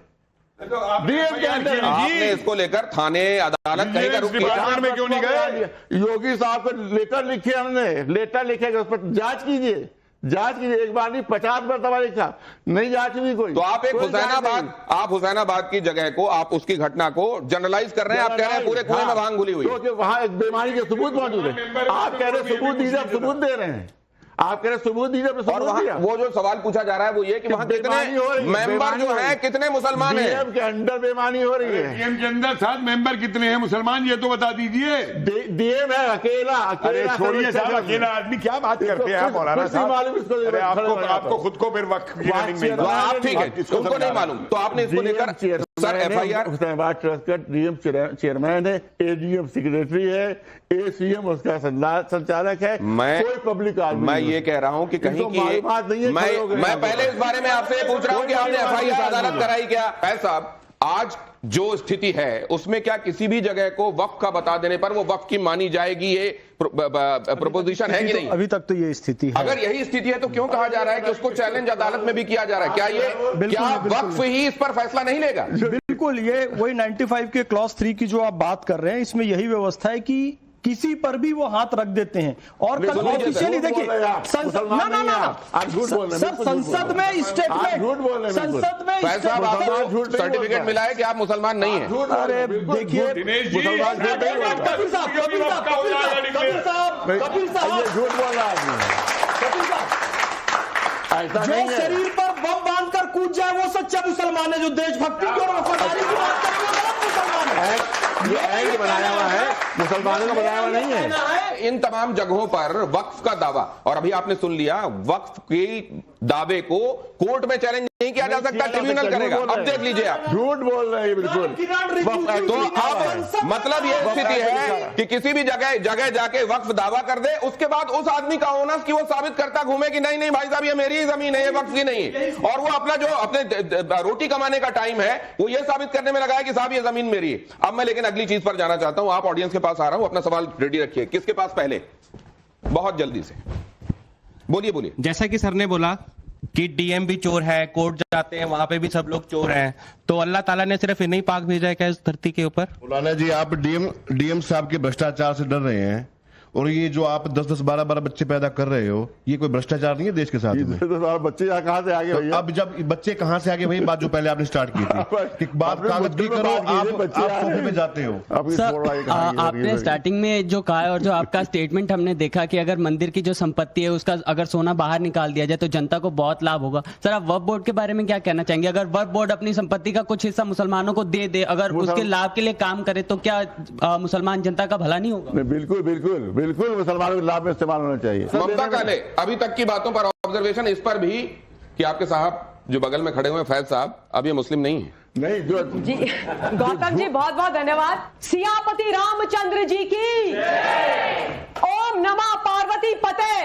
[SPEAKER 3] डीएम के अंडर
[SPEAKER 1] आपने इसको लेकर थाने, अदालत कहीं का रुख किया?
[SPEAKER 5] में क्यों नहीं गए?
[SPEAKER 3] योगी साहब को लेटर लिखे, हमने लेटर लिखे, उस पर जांच कीजिए। एक बार नहीं 50 मरतबा लिखा, नहीं जांच हुई कोई।
[SPEAKER 1] तो आप आप हुसैनाबाद की जगह को, आप उसकी घटना को जनरलाइज कर रहे हैं। आप कह रहे हैं पूरे कुएं में भांग घुली हुई है,
[SPEAKER 3] क्योंकि वहां एक बेईमानी के सबूत मौजूद है। आप कह रहे सबूत दीजिए, सबूत दे रहे हैं। आप कह रहे सबूत दीजिए,
[SPEAKER 1] और वो जो सवाल पूछा जा रहा है वो ये कि वहां कितने मेंबर जो हैं, कितने मुसलमान हैं?
[SPEAKER 3] डीएम के अंडर बेईमानी हो रही है।
[SPEAKER 5] डीएम के अंदर 7 मेंबर कितने हैं मुसलमान, ये तो बता दीजिए।
[SPEAKER 3] डीएम है अकेला।
[SPEAKER 5] छोड़िए साहब, अकेला आदमी क्या बात करते हैं आप मौलाना साहब? अरे आपको खुद को फिर वक्त
[SPEAKER 1] आप ठीक है, उनको नहीं मालूम, तो आपने इसको लेकर सर एफआईआर?
[SPEAKER 3] हुसैनाबाद ट्रस्ट का डीएम चेयरमैन है, एडीएम सेक्रेटरी है, एसीएम उसका संचालक है। कोई पब्लिक आदमी,
[SPEAKER 1] मैं ये कह रहा हूं कि कहीं की मैं पहले इस बारे में आपसे पूछ रहा हूं कि आपने एफआईआर अदालत कराई क्या? साहब, आज जो स्थिति है उसमें क्या किसी भी जगह को वक्फ का बता देने पर वो वक्फ की मानी जाएगी, ये प्रोपोजिशन है कि नहीं?
[SPEAKER 7] अभी तक तो ये स्थिति है।
[SPEAKER 1] अगर यही स्थिति है तो क्यों कहा जा रहा है कि उसको चैलेंज अदालत में भी किया जा रहा है? क्या वक्फ ही इस पर फैसला नहीं लेगा?
[SPEAKER 7] बिल्कुल, ये वही 95 के क्लॉज 3 की जो आप बात कर रहे हैं, इसमें यही व्यवस्था है कि किसी पर भी वो हाथ रख देते हैं। और कल ऑफिशियली देखिए, संसद में स्टेटमेंट, संसद में
[SPEAKER 1] सर्टिफिकेट मिला है कि आप मुसलमान नहीं हैं।
[SPEAKER 7] अरे देखिए, कपिल साहब
[SPEAKER 3] झूठ बोल रहा है।
[SPEAKER 7] जो शरीर पर बम बांधकर कूद जाए वो सच्चा मुसलमान है। जो देशभक्ति की और वफादारी की बात करे वो गलत मुसलमान है।
[SPEAKER 3] ये एक्ट बनाया हुआ है, मुसलमानों का बनाया हुआ नहीं है।
[SPEAKER 1] इन तमाम जगहों पर वक्फ का दावा, और अभी आपने सुन लिया वक्फ की दावे को कोर्ट में चैलेंज नहीं किया जा सकता, ट्रिब्यूनल करेगा। अब देख लीजिए आप,
[SPEAKER 3] झूठ बोल रहे हैं बिल्कुल।
[SPEAKER 1] तो अब मतलब ये स्थिति है कि किसी भी जगह जाके वक्फ दावा कर दे, उसके बाद उस आदमी का ओनर्स की वो साबित करता घूमे कि नहीं नहीं भाई साहब ये मेरी ही जमीन है, ये वक्फ की नहीं है, और वो अपना जो अपने रोटी कमाने का टाइम है वो ये साबित करने में लगा है कि साहब ये जमीन मेरी है। अब मैं लेकिन अगली चीज पर जाना चाहता हूं, आप ऑडियंस के पास आ रहा हूं, अपना सवाल रेडी रखिए। किसके पास पहले, बहुत जल्दी से बोलिए बोलिए।
[SPEAKER 8] जैसा कि सर ने बोला कि डीएम भी चोर है, कोर्ट जाते हैं वहां पे भी सब लोग चोर हैं, तो अल्लाह ताला ने सिर्फ इन्हीं पाक भेजा है क्या इस धरती के ऊपर?
[SPEAKER 9] मौलाना जी, आप डीएम साहब के भ्रष्टाचार से डर रहे हैं, और ये जो आप 10-10, 12-12 बच्चे पैदा कर रहे हो, ये कोई भ्रष्टाचार नहीं है देश के साथ में?
[SPEAKER 3] तो बच्चे यहाँ कहाँ से आगे भैया?
[SPEAKER 9] अब जब बच्चे कहाँ से आगे वही बात जो पहले आपने स्टार्ट की थी कि बात कागज की करो, आप सोफे पे जाते हो।
[SPEAKER 10] सर, आपने स्टार्टिंग में जो कहा है और जो आपका स्टेटमेंट हमने देखा कि अगर मंदिर की जो संपत्ति है उसका अगर सोना बाहर निकाल दिया जाए तो जनता को बहुत लाभ होगा। सर, आप वक्फ बोर्ड के बारे में क्या कहना चाहेंगे? अगर वक्फ बोर्ड अपनी संपत्ति का कुछ हिस्सा मुसलमानों को दे दे, अगर उसके लाभ के लिए काम करे, तो क्या मुसलमान जनता का भला नहीं होगा?
[SPEAKER 3] बिल्कुल बिल्कुल बिल्कुल, मुसलमानों के लाभ में इस्तेमाल होना चाहिए।
[SPEAKER 1] ममता काले, अभी तक की बातों पर ऑब्जर्वेशन इस पर भी कि आपके साहब जो बगल में खड़े हुए फैज साहब, अब ये मुस्लिम नहीं है।
[SPEAKER 3] नहीं जो
[SPEAKER 11] जी गौतम जी बहुत बहुत धन्यवाद। सियापति रामचंद्र जी की ओम नमः पार्वती पते।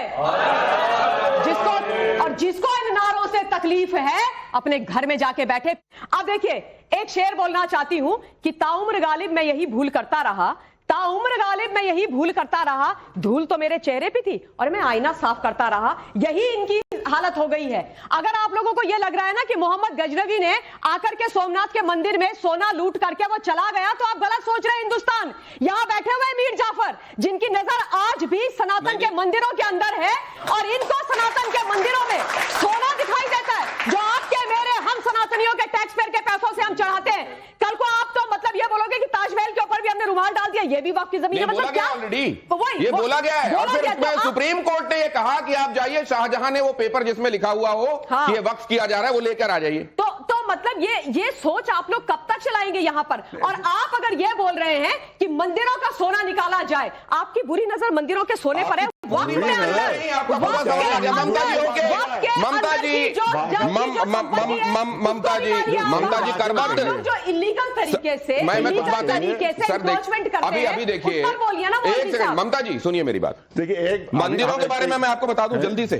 [SPEAKER 11] जिसको इन नारों से तकलीफ है अपने घर में जाके बैठे। अब देखिए, एक शेर बोलना चाहती हूं कि ताउम्र गालिब मैं यही भूल करता रहा, ताउम्र गालिब मैं यही भूल करता रहा, धूल तो मेरे चेहरे पे थी और मैं आईना साफ करता रहा। यही इनकी हालत हो गई है। अगर आप लोगों को यह लग रहा है ना कि मोहम्मद गजनवी ने आकर के सोमनाथ के मंदिर में सोना लूट करके वो चला गया, तो आप गलत सोच रहे हैं। हिंदुस्तान यहां बैठे हुए मीर जाफर, जिनकी नजर आज भी सनातन के मंदिरों के अंदर है, और इनको सनातन के मंदिरों में सोना दिखाई देता है जो आपके मेरे हम सनातनियों के टैक्स पेयर के पैसों से हम चढ़ाते हैं। कल को आप तो मतलब ये बोलोगे कि ताजमहल के ऊपर भी हमने रुमाल डाल दिया, ये भी वक्फ की जमीन है। मतलब क्या
[SPEAKER 1] ऑलरेडी ये बोला गया है, और फिर उसमें सुप्रीम कोर्ट ने ये कहा कि आप जाइए, शाहजहां ने वो पेपर जिसमें लिखा हुआ हो कि ये वक्फ किया जा रहा है वो लेकर आ जाइए।
[SPEAKER 11] तो मतलब ये सोच आप लोग कब तक चलाएंगे यहां पर? और आप अगर ये बोल रहे हैं कि मंदिरों का सोना निकाला जाए, आपकी बुरी नजर मंदिरों के सोने पर है। ममता जी करबट जो इलीगल तरीके से
[SPEAKER 1] अभी देखिए, एक सेकंड ममता जी सुनिए मेरी बात।
[SPEAKER 3] देखिए, एक
[SPEAKER 1] मंदिरों के बारे में मैं आपको बता दूं जल्दी से,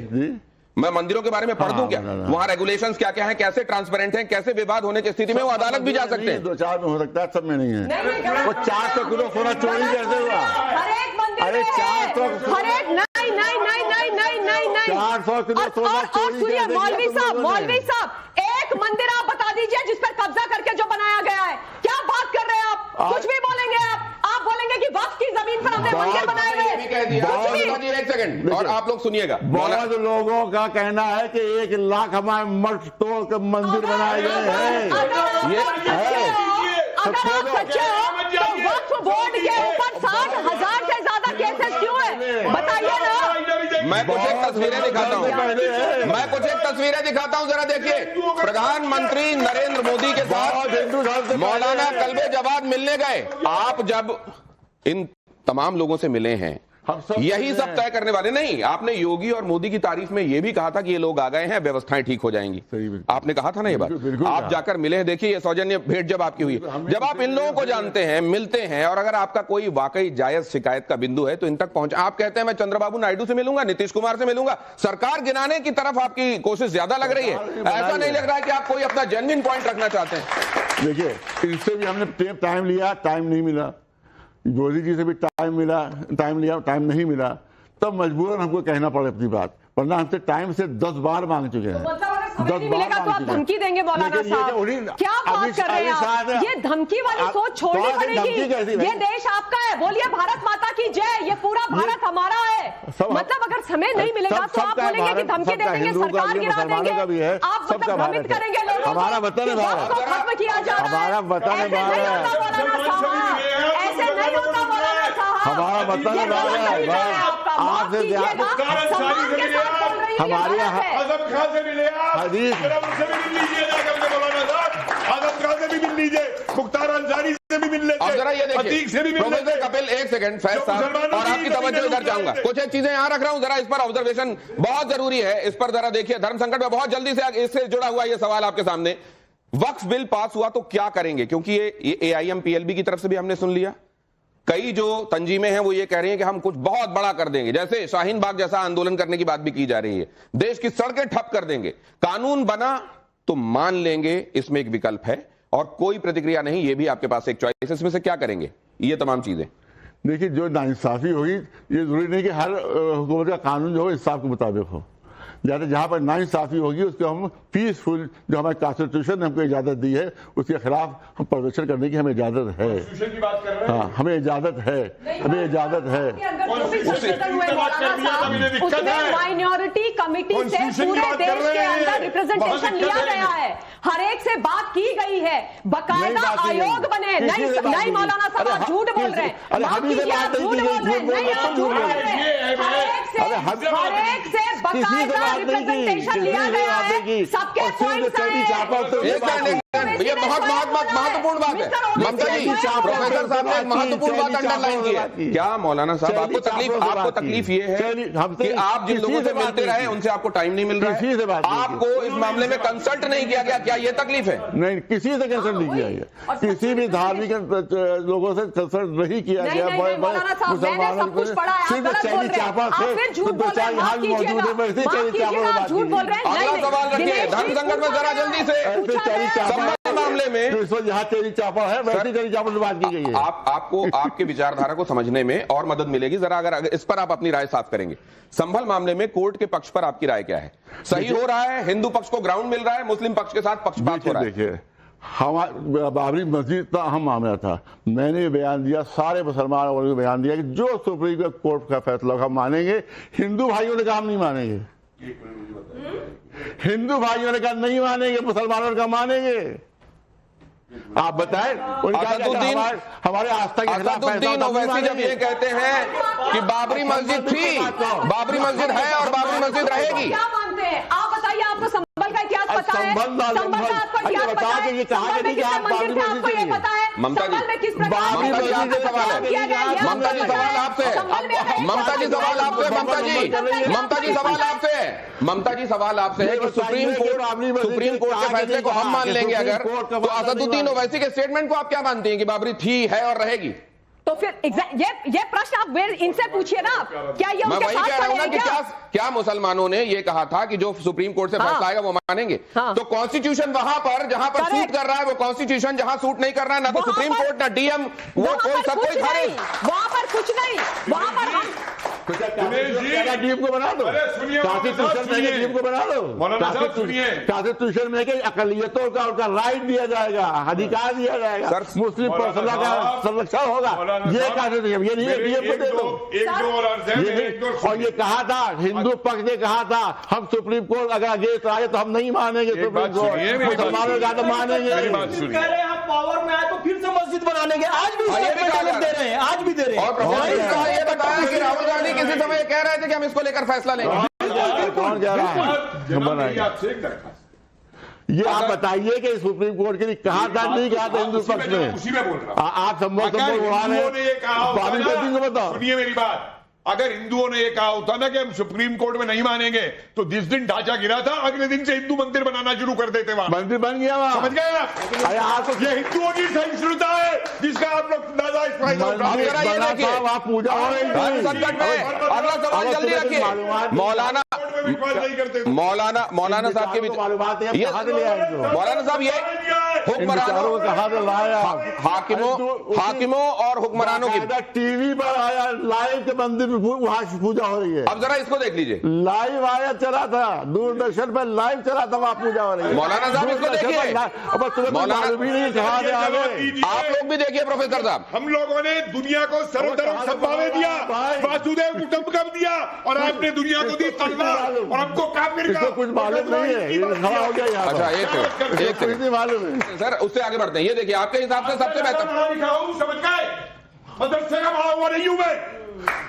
[SPEAKER 1] मैं मंदिरों के बारे में पढ़ दूं क्या? वहां रेगुलेशंस क्या क्या हैं, कैसे ट्रांसपेरेंट हैं, कैसे विवाद होने की स्थिति में वो अदालत भी जा सकते हैं।
[SPEAKER 3] 2-4 में हो सकता है, सब में नहीं है। वो 400 किलो सोना चोरी कैसे हुआ? अरे 400 400 किलो सोना चोरी।
[SPEAKER 11] मौलवी साहब, एक मंदिर आप बता दीजिए जिस पर कब्जा करके जो बनाया गया है। क्या बात कर रहे हैं आप? कुछ भी बोलेंगे आप बोलेंगे कि वक्फ की जमीन पर हमने मंदिर बनाए हुए।
[SPEAKER 1] एक सेकंड, और आप लोग सुनिएगा।
[SPEAKER 3] बहुत लोगों का कहना है कि 1 लाख हमारे मठ तोड़ के मंदिर बनाए गए हैं।
[SPEAKER 11] वक्फ बोर्ड के ऊपर 60,000 से ज्यादा केसेस क्यों है? बताइए ना।
[SPEAKER 1] मैं कुछ एक तस्वीरें दिखाता हूं, जरा देखिए। प्रधानमंत्री नरेंद्र मोदी के साथ मौलाना कल्बे जवाद मिलने गए। आप जब इन तमाम लोगों से मिले हैं, यही सब तय करने वाले नहीं। आपने योगी और मोदी की तारीफ में यह भी कहा था कि ये लोग आ गए हैं, व्यवस्थाएं ठीक हो जाएंगी। आपने कहा था ना ये बात। आप जाकर मिले, देखिए ये सौजन्य भेंट जब आपकी हुई, जब आप इन लोगों को जानते हैं, मिलते हैं, और अगर आपका कोई वाकई जायज शिकायत का बिंदु है तो इन तक पहुंच। आप कहते हैं मैं चंद्रबाबू नायडू से मिलूंगा, नीतीश कुमार से मिलूंगा। सरकार गिनाने की तरफ आपकी कोशिश ज्यादा लग रही है। ऐसा नहीं लग रहा है कि आप कोई अपना जेन्युइन पॉइंट रखना चाहते हैं।
[SPEAKER 3] देखिए, इनसे भी हमने टाइम लिया, टाइम नहीं मिला। मोदी जी से भी टाइम लिया, टाइम नहीं मिला। तब मजबूरन हमको कहना पड़े अपनी बात, वरना हमसे टाइम से 10 बार मांग चुके हैं।
[SPEAKER 11] 10 बार तो आप धमकी देंगे मौलाना साहब? क्या बात कर रहे हैं आप? ये धमकी वाली सोच छोड़नी पड़ेगी। ये देश आपका है, बोलिए भारत माता की जय। ये पूरा भारत हमारा है। मतलब अगर समय नहीं मिलेगा तो आप बोलेंगे कि धमकी दे देंगे, सरकार गिरा देंगे, आप मतलब भ्रमित करेंगे लोगों को।
[SPEAKER 3] हमारा वतन है भारत,
[SPEAKER 11] खत्म किया जा रहा है।
[SPEAKER 3] हमारा वतन है भारत,
[SPEAKER 11] ऐसे नहीं होता मौलाना साहब।
[SPEAKER 3] हमारा वतन है भारत। आपसे हमारे
[SPEAKER 5] आजम खान से मिले आप,
[SPEAKER 3] हदीस
[SPEAKER 5] उनसे भी मिल लीजिए, जाकर मौलाना साहब आजम खान से भी मिल लीजिए, मुख्तार अंसारी से भी मिल लेते।
[SPEAKER 1] जरा ये देखिए
[SPEAKER 5] अतीक से भी मिल
[SPEAKER 1] प्रोफेसर
[SPEAKER 5] लेते।
[SPEAKER 1] कपिल, एक सेकंड फैज
[SPEAKER 5] जो
[SPEAKER 1] साहब,
[SPEAKER 5] मुसलमानों
[SPEAKER 1] और
[SPEAKER 5] की
[SPEAKER 1] आपकी
[SPEAKER 5] जमीनें
[SPEAKER 1] तवज्जो इधर
[SPEAKER 5] लूट
[SPEAKER 1] चाहूंगा।
[SPEAKER 5] लेते।
[SPEAKER 1] कुछ एक चीजें यहां रख रहा हूं, जरा इस पर ऑब्जर्वेशन बहुत जरूरी है। इस पर जरा देखिए, धर्म संकट में बहुत जल्दी से इससे जुड़ा हुआ ये सवाल आपके सामने। वक्फ बिल पास हुआ तो क्या करेंगे, क्योंकि ये AIM-PLB की तरफ से भी हमने सुन लिया, कई जो तंजीमें हैं वो ये कह रही हैं कि हम कुछ बहुत बड़ा कर देंगे, जैसे शाहीन बाग जैसा आंदोलन करने की बात भी की जा रही है, देश की सड़कें ठप कर देंगे, कानून बना तो मान लेंगे, इसमें एक विकल्प है, और कोई प्रतिक्रिया नहीं, ये भी आपके पास एक चॉइस, इसमें से क्या करेंगे, ये तमाम चीजें।
[SPEAKER 3] देखिए, जो नाइंसाफी होगी, ये जरूरी नहीं कि हर हुकूमत का कानून जो हो इंसाफ के मुताबिक हो। जैसे जहाँ पर नाइंसाफी होगी उसको हम पीसफुल, जो हमारे कॉन्स्टिट्यूशन ने हमको इजाजत दी है उसके खिलाफ हम प्रदर्शन करने की हमें इजाजत है।
[SPEAKER 5] की बात कर रहे हैं।
[SPEAKER 3] हाँ, हमें इजाजत है, हमें इजाजत है।
[SPEAKER 11] माइनॉरिटी कमिटी से पूरे देश के अंदर रिप्रेजेंटेशन लिया गया है, हर एक से बात की गई है, बकायदा आयोग बने। नहीं मौलाना साहब, आप झूठ बोल रहे हैं, माफ कीजिए, आप झूठ बोल रहे हैं, नहीं आप झूठ बोल रहे हैं। हर एक से बकायदा रिप्रेजेंटेशन लिया गया है, सबके पॉइंट्स आए।
[SPEAKER 1] ये बहुत महत्वपूर्ण बात है ममता जी, प्रोफेसर साहब ने महत्वपूर्ण बात अंडरलाइन की है। क्या मौलाना साहब आपको तकलीफ ये है कि आप जिन लोगों से मिलते रहे उनसे आपको टाइम नहीं मिल रहा है, आपको इस मामले में कंसल्ट नहीं किया गया, क्या ये तकलीफ है?
[SPEAKER 3] नहीं, किसी से कंसल्ट नहीं किया गया, किसी भी धार्मिक लोगों से कंसल्ट नहीं किया गया। मुसलमानों को सिर्फ चैनी चापा से दो चार यहाँ मौजूद है, वैसे चैनी चापा बात
[SPEAKER 1] अगला सवाल रखिए, धर्म संकट में जरा जल्दी से मामले में
[SPEAKER 3] यहाँ चैनी चापा है, वैसे चैनी चापा से बात की गई है।
[SPEAKER 1] आपको आपके विचारधारा को समझने में और मदद मिलेगी, जरा अगर इस पर आप अपनी राय साफ करेंगे। संभल मामले में कोर्ट के पक्ष पर आपकी राय क्या है? सही हो रहा है, हिंदू पक्ष को ग्राउंड मिल रहा है, मुस्लिम पक्ष के साथ पक्षपात हो रहा है?
[SPEAKER 3] देखिए, हमारा बाबरी मस्जिद का अहम मामला था, मैंने बयान दिया, सारे मुसलमानों ने बयान दिया कि जो सुप्रीम कोर्ट का फैसला हम मानेंगे। हिंदू भाइयों ने कहा हम नहीं मानेंगे, हिंदू भाइयों ने कहा नहीं मानेंगे, मुसलमानों ने कहा मानेंगे। आप बताएं, हमारे आस्था के खिलाफ
[SPEAKER 1] ओवैसी जब ये कहते हैं कि बाबरी मस्जिद थी, बाबरी मस्जिद है और बाबरी मस्जिद रहेगी,
[SPEAKER 11] क्या मानते हैं आप? बताइए, आपको संभल का इतिहास पता है? संभल का आपको इतिहास पता है? संभल में कितने मंदिर थे आपको ये पता है?
[SPEAKER 1] ममता जी,
[SPEAKER 11] संभल में किस प्रकार
[SPEAKER 1] ममता जी आपसे सवाल है, ममता जी सवाल आपसे, ममता जी सवाल आपसे, ममता जी सवाल आपसे, ममता जी सवाल आपसे है कि सुप्रीम कोर्ट के फैसले को हम मान लेंगे अगर, तो असदुद्दीन ओवैसी के स्टेटमेंट को आप क्या मानते हैं कि बाबरी थी, है और रहेगी?
[SPEAKER 11] तो फिर ये प्रश्न आप इनसे पूछिए ना, क्या ये
[SPEAKER 1] मैं
[SPEAKER 11] उनके
[SPEAKER 1] वही
[SPEAKER 11] साथ
[SPEAKER 1] कह रहा हूं
[SPEAKER 11] खड़े
[SPEAKER 1] ना
[SPEAKER 11] हैं
[SPEAKER 1] कि क्या मुसलमानों ने ये कहा था कि जो सुप्रीम कोर्ट से फैसला आएगा वो मानेंगे? तो कॉन्स्टिट्यूशन वहां पर जहां पर सूट कर रहा है वो कॉन्स्टिट्यूशन, जहां सूट नहीं कर रहा है ना तो सुप्रीम कोर्ट ना डीएम, वो कोई सब कोई खारिज,
[SPEAKER 11] वहां पर कुछ नहीं, वहां पर हम
[SPEAKER 3] डीएम को बना दो, डीएम को बना दो, कॉन्स्टिट्यूशन में अकलियतों का उनका राइट दिया जाएगा, अधिकार दिया जाएगा, मुस्लिम पर्सनल का संरक्षण होगा, ये कॉन्स्टिट्यूशन, ये नहीं डीएम को दे दो। और ये कहा था, हिंदू पक्ष ने कहा था हम सुप्रीम कोर्ट अगर अगेंस्ट आए तो हम नहीं मानेंगे, सुप्रीम कोर्ट मुसलमानों का तो मानेंगे।
[SPEAKER 7] हम पावर में आए तो फिर से मस्जिद बना लेंगे, आज भी दे रहे हैं, आज भी दे रहे हैं।
[SPEAKER 1] और ये बताया कि राहुल गांधी किसी समय कह रहे थे कि हम इसको लेकर फैसला लेंगे,
[SPEAKER 3] कौन कह रहा है? ये आप बताइए कि सुप्रीम कोर्ट के लिए कहा था, नहीं कहा था हिंदू पक्ष में?
[SPEAKER 5] उसी में बोल रहा हूं।
[SPEAKER 3] आप संभव उड़ा रहे हैं, बताओ।
[SPEAKER 5] सुनिए मेरी बात, अगर हिंदुओं ने ये कहा होता ना कि हम सुप्रीम कोर्ट में नहीं मानेंगे, तो जिस दिन ढांचा गिरा था अगले दिन से हिंदू मंदिर बनाना शुरू कर देते वहां,
[SPEAKER 3] मंदिर बन गया वहां,
[SPEAKER 5] समझ गए आप?
[SPEAKER 3] अरे आप तो
[SPEAKER 5] ये हिंदुओं की सहिष्णुता है जिसका आप लोग दादा इस फायदा
[SPEAKER 3] पूजा हो रही थी।
[SPEAKER 1] संकट में अगला सवाल जल्दी रखिए, मौलाना साहब के
[SPEAKER 3] मालूमात है,
[SPEAKER 1] मौलाना साहब ये हुक्मरानों
[SPEAKER 3] कहा से लाया,
[SPEAKER 1] हाकिमों और हुक्मरानों की
[SPEAKER 3] टीवी पर आया लाइव के मंदिर वहां पूजा हो रही है।
[SPEAKER 1] अब जरा इसको देख लीजिए,
[SPEAKER 3] लाइव आया चला था, दूरदर्शन पर लाइव चला था, वहां पूजा हो रही है।
[SPEAKER 1] मौलाना साहब इसको देखिए,
[SPEAKER 3] मौलाना भी नहीं कहा,
[SPEAKER 1] आप लोग भी देखिए प्रोफेसर साहब,
[SPEAKER 5] हम लोगों ने दुनिया को सर्वधर्म सद्भाव दिया, वासुदेव कुटुंबकम दिया, और आपने दुनिया को दी तलवार और हमको काफिर का।
[SPEAKER 3] कुछ मालूम नहीं है, ये खड़ा हो गया यहाँ।
[SPEAKER 1] अच्छा एक
[SPEAKER 3] मालूम है
[SPEAKER 1] सर, उससे आगे बढ़ते हैं। ये देखिए आपके हिसाब से सबसे बेहतर,
[SPEAKER 5] समझ गए, मदरसे का बड़ा हुआ नहीं हूं मैं,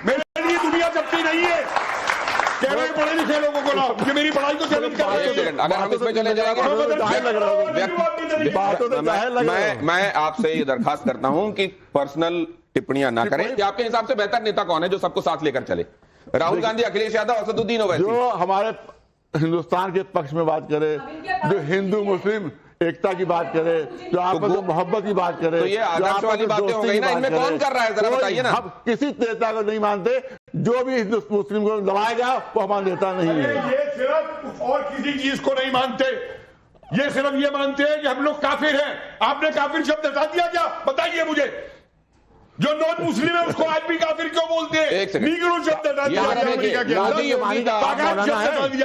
[SPEAKER 5] मेरे लिए दुनिया चलती नहीं है। कह रहे हैं पढ़े लिखे लोगों को लाओ, ये मेरी पढ़ाई को चैलेंज कर रहे हैं।
[SPEAKER 1] अगर हम इसमें चले जाएंगे, मैं आपसे ये दरखास्त करता हूं कि पर्सनल टिप्पणियां ना करें। कि आपके हिसाब से बेहतर नेता कौन है जो सबको साथ लेकर चले? राहुल गांधी, अखिलेश यादव, असदुद्दीन ओवैसी?
[SPEAKER 3] जो हमारे हिंदुस्तान के पक्ष में बात करे, जो हिंदू मुस्लिम एकता की बात करे, जो आपस में मोहब्बत की बात करे,
[SPEAKER 1] तो ये आदर्श वाली बातें हो गई ना, इनमें कौन कर रहा है जरा बताइए ना।
[SPEAKER 3] हम किसी नेता को नहीं मानते, जो भी हिंदू मुस्लिम को दबाएगा वो हमारा नेता नहीं है।
[SPEAKER 5] ये सिर्फ और किसी चीज को नहीं मानते, ये सिर्फ ये मानते हैं कि हम लोग काफिर हैं। आपने काफिर शब्द हटा दिया क्या? बताइए मुझे। जो नॉन मुस्लिम है उसको आज भी काफिर क्यों बोलते हैं? नीग्रो शब्द हटा दिया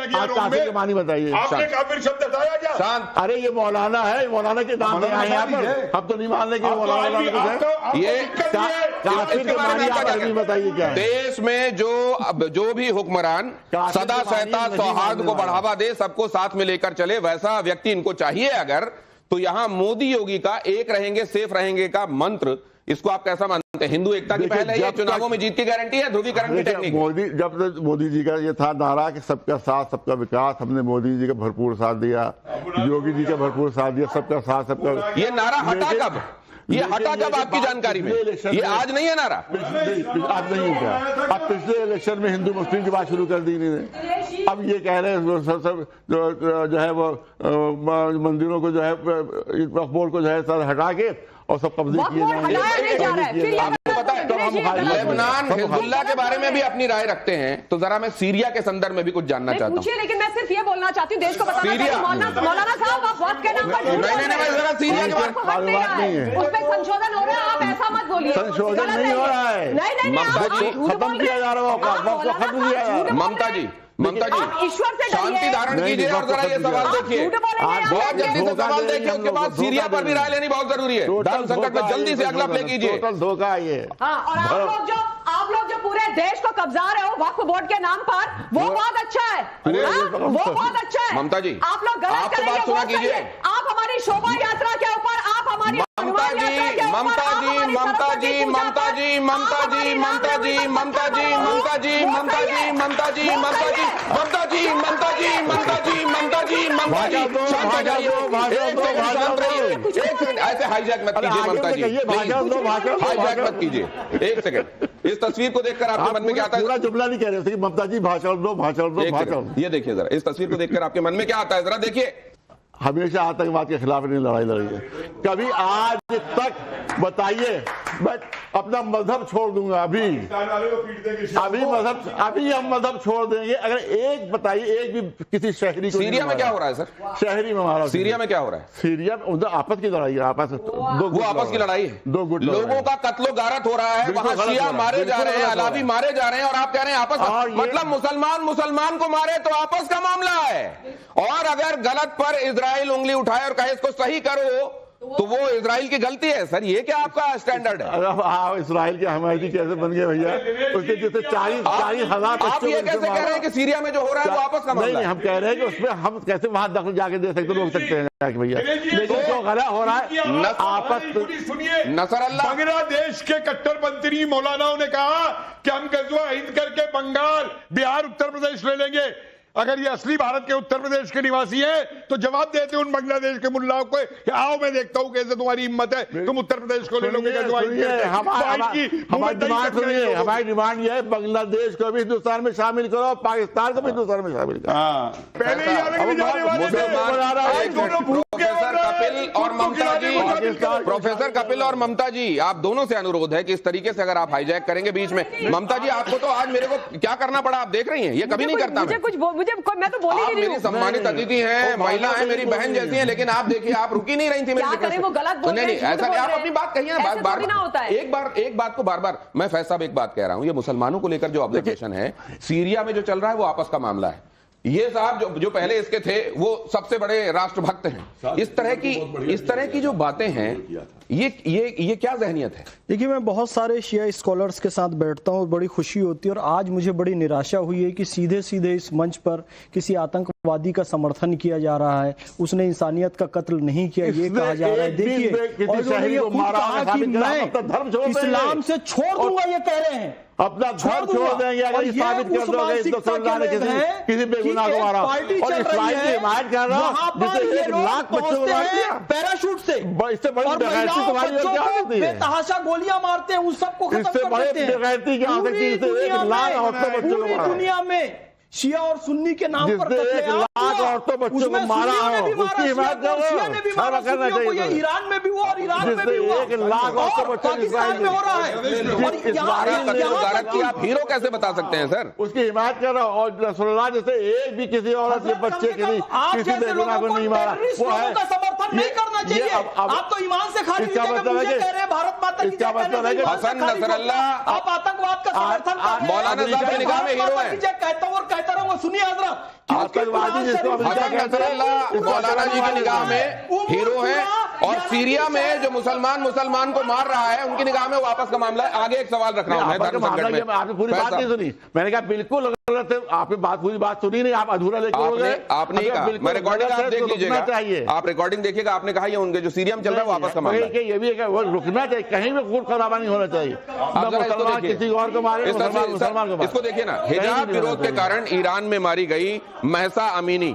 [SPEAKER 5] गया,
[SPEAKER 3] मानी बताइए,
[SPEAKER 5] आपने काफिर शब्द हटाया क्या?
[SPEAKER 3] अरे ये मौलाना है, मौलाना के नाम पे आए यहाँ पर, हम तो नहीं मान रहे कि मौलाना
[SPEAKER 1] ये
[SPEAKER 3] काफिर के मानी आप आदमी बताइए क्या है?
[SPEAKER 1] देश में जो भी हुक्मरान सदा सहता सौहार्द को बढ़ावा दे, सबको साथ में लेकर चले, वैसा व्यक्ति इनको चाहिए अगर, तो यहां मोदी योगी का एक रहेंगे सेफ रहेंगे का मंत्र, इसको आप कैसा मानते हैं? हिंदू एकता की पहल है ये, चुनावों में जीत की गारंटी है, ध्रुवीकरण की टेक्निक?
[SPEAKER 3] जब मोदी जी का ये था नारा कि सबका साथ सबका विकास, हमने मोदी जी का भरपूर साथ दिया, योगी जी का भरपूर साथ दिया, सबका साथ सबका।
[SPEAKER 1] ये नारा हटा कब? ये हटा कब आपकी जानकारी में? ये आज नहीं है नारा,
[SPEAKER 3] आज नहीं है। अब पिछले इलेक्शन में हिंदू मुस्लिम की बात शुरू कर दी इन्होंने। अब ये कह रहे हैं सब जो है वो मंदिरों को जो है बोर्ड को जो है सर हटा के और सब कब्जे किए
[SPEAKER 1] लेबनान हिजबुल्लाह के बारे में भी अपनी राय रखते हैं, तो जरा मैं सीरिया के संदर्भ में भी कुछ जानना चाहता हूँ।
[SPEAKER 11] लेकिन मैं सिर्फ ये बोलना चाहती हूँ, देश को बताना चाहती हूँ, मौलाना साहब आप वक्त के नाम पर
[SPEAKER 1] जरा सीरिया के बारे में
[SPEAKER 11] उसमें संशोधन हो रहा है, आप ऐसा मत बोलिए।
[SPEAKER 3] संशोधन नहीं हो रहा है, खत्म किया जा रहा है, खत्म किया जा रहा है।
[SPEAKER 1] ममता जी
[SPEAKER 11] ईश्वर से
[SPEAKER 1] शांति धारण कीजिए और जरा ये सवाल देखिए, बहुत जल्दी से सवाल देखिए, उसके बाद सीरिया पर भी राय लेनी बहुत जरूरी है। धर्म संकट में जल्दी से अगला प्ले कीजिए।
[SPEAKER 3] धोखा ये।
[SPEAKER 11] और आप लोग जो पूरे देश को कब्जा रहे हो वक्फ बोर्ड के नाम पर, वो बहुत अच्छा है, वो बहुत अच्छा है।
[SPEAKER 1] ममता जी
[SPEAKER 11] आप लोग गलत
[SPEAKER 1] आप तो बात सुना कीजिए।
[SPEAKER 11] आप हमारी शोभा यात्रा के ऊपर, आप हमारी
[SPEAKER 1] ममता जी ममता जी ममता जी ममता जी ममता जी ममता जी ममता जी ममता जी ममता जी ममता जी ममता जी ममता जी ममता जी ममता जी ममता जी ममता जी ऐसे हाईजैक मत कीजिए ममता जी, हाईजैक मत कीजिए। एक सेकंड, इस तस्वीर को देखकर आपके मन में क्या आता है?
[SPEAKER 3] पूरा जुमला नहीं कह रहे थे कि ममता जी भाषण दो भाषण दो भाषण।
[SPEAKER 1] ये देखिए जरा, इस तस्वीर को देखकर आपके मन में क्या आता है, जरा देखिए।
[SPEAKER 3] हमेशा आतंकवाद के खिलाफ इन्हें लड़ाई लड़ी है, कभी आज तक बताइए मैं अपना मजहब छोड़ दूंगा, अभी मजहब, अभी हम मजहब छोड़ देंगे अगर एक बताइए, एक भी किसी शहरी को।
[SPEAKER 1] सीरिया में क्या हो रहा है सर?
[SPEAKER 3] शहरी में हमारा
[SPEAKER 1] सीरिया में क्या हो रहा है?
[SPEAKER 3] सीरिया में उधर आपस की लड़ाई है,
[SPEAKER 1] आपस की लड़ाई है,
[SPEAKER 3] दो गुट
[SPEAKER 1] लोगों का कत्लो गारत हो रहा है, वहां शिया मारे जा रहे हैं, अलावी मारे जा रहे हैं, और आप कह रहे हैं आपस, मतलब मुसलमान को मारे तो आपस का मामला है, और अगर गलत पर इजराइल उंगली उठाए और कहे इसको सही करो तो वो इजराइल की गलती है। सर ये क्या आपका स्टैंडर्ड है?
[SPEAKER 3] हाँ, इजराइल के हमायती कैसे बन गए भैया? उसके जैसे 40,000
[SPEAKER 1] आप ये कैसे कह रहे हैं कि सीरिया में जो हो रहा है वो आपस का मामला है?
[SPEAKER 3] नहीं, हम कह रहे हैं कि उसमें हम कैसे वहां दखल जाके दे सकते, रोक सकते हैं भैया, लेकिन जो गलत हो रहा है आपस।
[SPEAKER 5] सुनिए,
[SPEAKER 1] नसरल्लाह
[SPEAKER 5] बांग्लादेश के कट्टरपंथी मौलानाओं ने कहा कि हम गजवा हिंद करके बंगाल, बिहार, उत्तर प्रदेश ले लेंगे। अगर ये असली भारत के उत्तर प्रदेश के निवासी हैं तो जवाब देते उन बांग्लादेश के मुल्लाओं को कि आओ मैं देखता हूं कैसे तुम्हारी हिम्मत है, तुम उत्तर प्रदेश को ले लोगे।
[SPEAKER 3] हमारी डिमांड ये है, बांग्लादेश को भी हिंदुस्तान में शामिल करो, पाकिस्तान को भी हिंदुस्तान में शामिल करो।
[SPEAKER 5] पहले
[SPEAKER 1] प्रोफेसर कपिल और ममता जी, आप दोनों से अनुरोध है कि इस तरीके से अगर आप हाईजैक करेंगे बीच में, ममता जी आपको तो आज मेरे को क्या करना पड़ा, आप देख रही हैं, ये कभी नहीं करता।
[SPEAKER 11] मैं तो बोली नहीं,
[SPEAKER 1] मेरी सम्मानित अतिथि हैं, महिला है, मेरी बहन जैसी हैं, लेकिन आप देखिए आप रुकी नहीं रही थी मेरी।
[SPEAKER 11] क्या करें, वो गलत बोल रहे हैं,
[SPEAKER 1] ऐसा आप अपनी बात कहिए ना, एक बात को बार बार। मैं फैज साहब एक बात कह रहा हूं, ये मुसलमानों को लेकर जो ऑब्जर्वेशन है, सीरिया में जो चल रहा है वो आपस का मामला है। ये साहब जो पहले इसके थे वो सबसे बड़े राष्ट्रभक्त हैं। इस तरह की जो बातें हैं ये क्या जहनियत है?
[SPEAKER 7] देखिए, मैं बहुत सारे शिया स्कॉलर्स के साथ बैठता हूँ और बड़ी खुशी होती है, और आज मुझे बड़ी निराशा हुई है कि सीधे सीधे इस मंच पर किसी आतंकवादी का समर्थन किया जा रहा है, उसने इंसानियत का कत्ल नहीं किया ये कहा जा रहा है। देखिए, और उन्होंने ये खुद कहा कि मैं इस्लाम से छोड़ दूंगा, ये कह रहे हैं
[SPEAKER 3] अपना धर्म छोड़ देंगे अगर ये साबित कर दोगे किसी बेगुनाह को मारा और इस्लाम की हिमायत कर रहा हूं, जिससे 1 लाख बच्चों को मार दिया
[SPEAKER 7] पैराशूट से,
[SPEAKER 3] इससे बड़ी बेगैरती तुम्हारी और क्या होती है?
[SPEAKER 7] बेतहाशा गोलियां मारते हैं, उन सबको खत्म कर देते हैं।
[SPEAKER 3] इससे बड़ी बेगैरती क्या हो सकती है? इससे 1 लाख औरतों बच्चों को मारा।
[SPEAKER 7] दुनिया में शिया और सुन्नी के नाम पर
[SPEAKER 3] 1 लाख औरतों बच्चों को मारा हो, उसकी हिमायत करो।
[SPEAKER 7] ये ईरान में भी हुआ और ईरान में भी हुआ,
[SPEAKER 3] 1 लाख औरतों बच्चों
[SPEAKER 7] पाकिस्तान में हो रहा है।
[SPEAKER 1] की आप हीरो कैसे बता सकते हैं सर?
[SPEAKER 3] उसकी हिमायत कर रहा हूँ, और रसूलुल्लाह जैसे एक भी किसी औरत के बच्चे के लिए किसी बेगुनाह को नहीं मारा, वो है
[SPEAKER 7] समर्थन नहीं करना चाहिए। आप तो ईमान से खाली
[SPEAKER 3] इसका मतलब है कि
[SPEAKER 7] भारत माता की
[SPEAKER 3] इसका मतलब है कि
[SPEAKER 1] हसन नसरल्ला
[SPEAKER 7] आप आतंकवाद का समर्थन
[SPEAKER 1] मौलाना साहब के निगाह में हीरो है।
[SPEAKER 7] कहता हूँ और कहता रहूंगा, सुनिए हजरत,
[SPEAKER 3] आतंकवादी जिसको
[SPEAKER 1] हसन नसरल्ला मौलाना जी की निगाह में हीरो है, और सीरिया में जो मुसलमान को मार रहा है उनकी निगाह में वापस का मामला है। आगे एक सवाल रख रहा हूं मैं धर्म संकट में।
[SPEAKER 3] आपने पूरी बात नहीं सुनी, मैंने कहा बिल्कुल गलत है, आपने पूरी बात सुनी नहीं, आप अधूरा लेके हो गए।
[SPEAKER 1] आपने कहा, मैं रिकॉर्डिंग आप देख लीजिएगा, आप रिकॉर्डिंग देखिएगा, आपने कहा ये उनके जो सीरिया में चल रहा है वापस का मामला है।
[SPEAKER 3] ये भी है वो रुकना चाहिए, कहीं भी खून खराबा नहीं होना चाहिए। मुसलमान किसी और को मारे, मुसलमान को मारे।
[SPEAKER 1] इसको देखिए ना, हिजाब विरोध के कारण ईरान में मारी गई महसा अमीनी,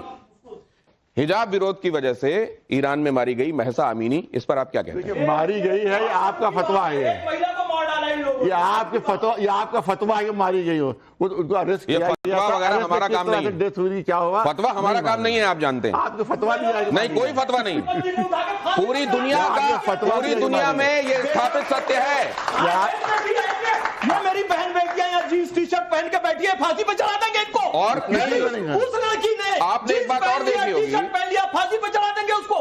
[SPEAKER 1] हिजाब विरोध की वजह से ईरान में मारी गई महसा अमीनी, इस पर आप क्या कहते हैं?
[SPEAKER 3] मारी गई है, ये आपका फतवा है, ये आपका फतवा है कि मारी गई हो, उनको अरेस्ट किया,
[SPEAKER 1] फतवा वगैरह हमारा काम नहीं है।
[SPEAKER 3] डेथ हुई, क्या हुआ
[SPEAKER 1] फतवा हमारा काम नहीं है, आप जानते हैं।
[SPEAKER 3] आपको फतवा
[SPEAKER 1] नहीं, कोई फतवा नहीं, पूरी दुनिया का, पूरी दुनिया में ये स्थापित सत्य है।
[SPEAKER 7] ये मेरी बहन बेटियां यहाँ जीन्स टी शर्ट पहन के बैठी है, फांसी पे चढ़ा देंगे इनको।
[SPEAKER 1] और
[SPEAKER 7] उस लड़की ने
[SPEAKER 1] आपने एक बात और देखी होगी,
[SPEAKER 7] टी शर्ट पहन लिया, फांसी पे चढ़ा देंगे उसको।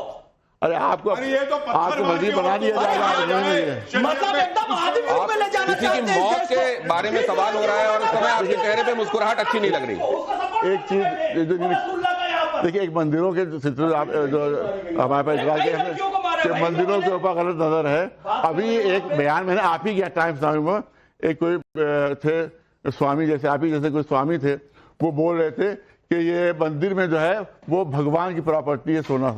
[SPEAKER 3] अरे आपको वजीर बना दिया जाएगा,
[SPEAKER 7] मतलब एकदम आदमी में ले जाना
[SPEAKER 1] किसी की मौत के बारे में सवाल हो रहा है और उस समय आपके चेहरे पे मुस्कुराहट अच्छी नहीं लग रही।
[SPEAKER 3] एक चीज देखिए, एक मंदिरों के सिलसिले जो हमारे पास इजराइल के मंदिरों के ऊपर गलत नजर है। अभी एक बयान मैंने आप ही किया टाइम्स नाउ में, एक कोई थे स्वामी जैसे, आप ही जैसे कोई स्वामी थे, वो बोल रहे थे कि ये मंदिर में जो है वो भगवान की प्रॉपर्टी है, सोना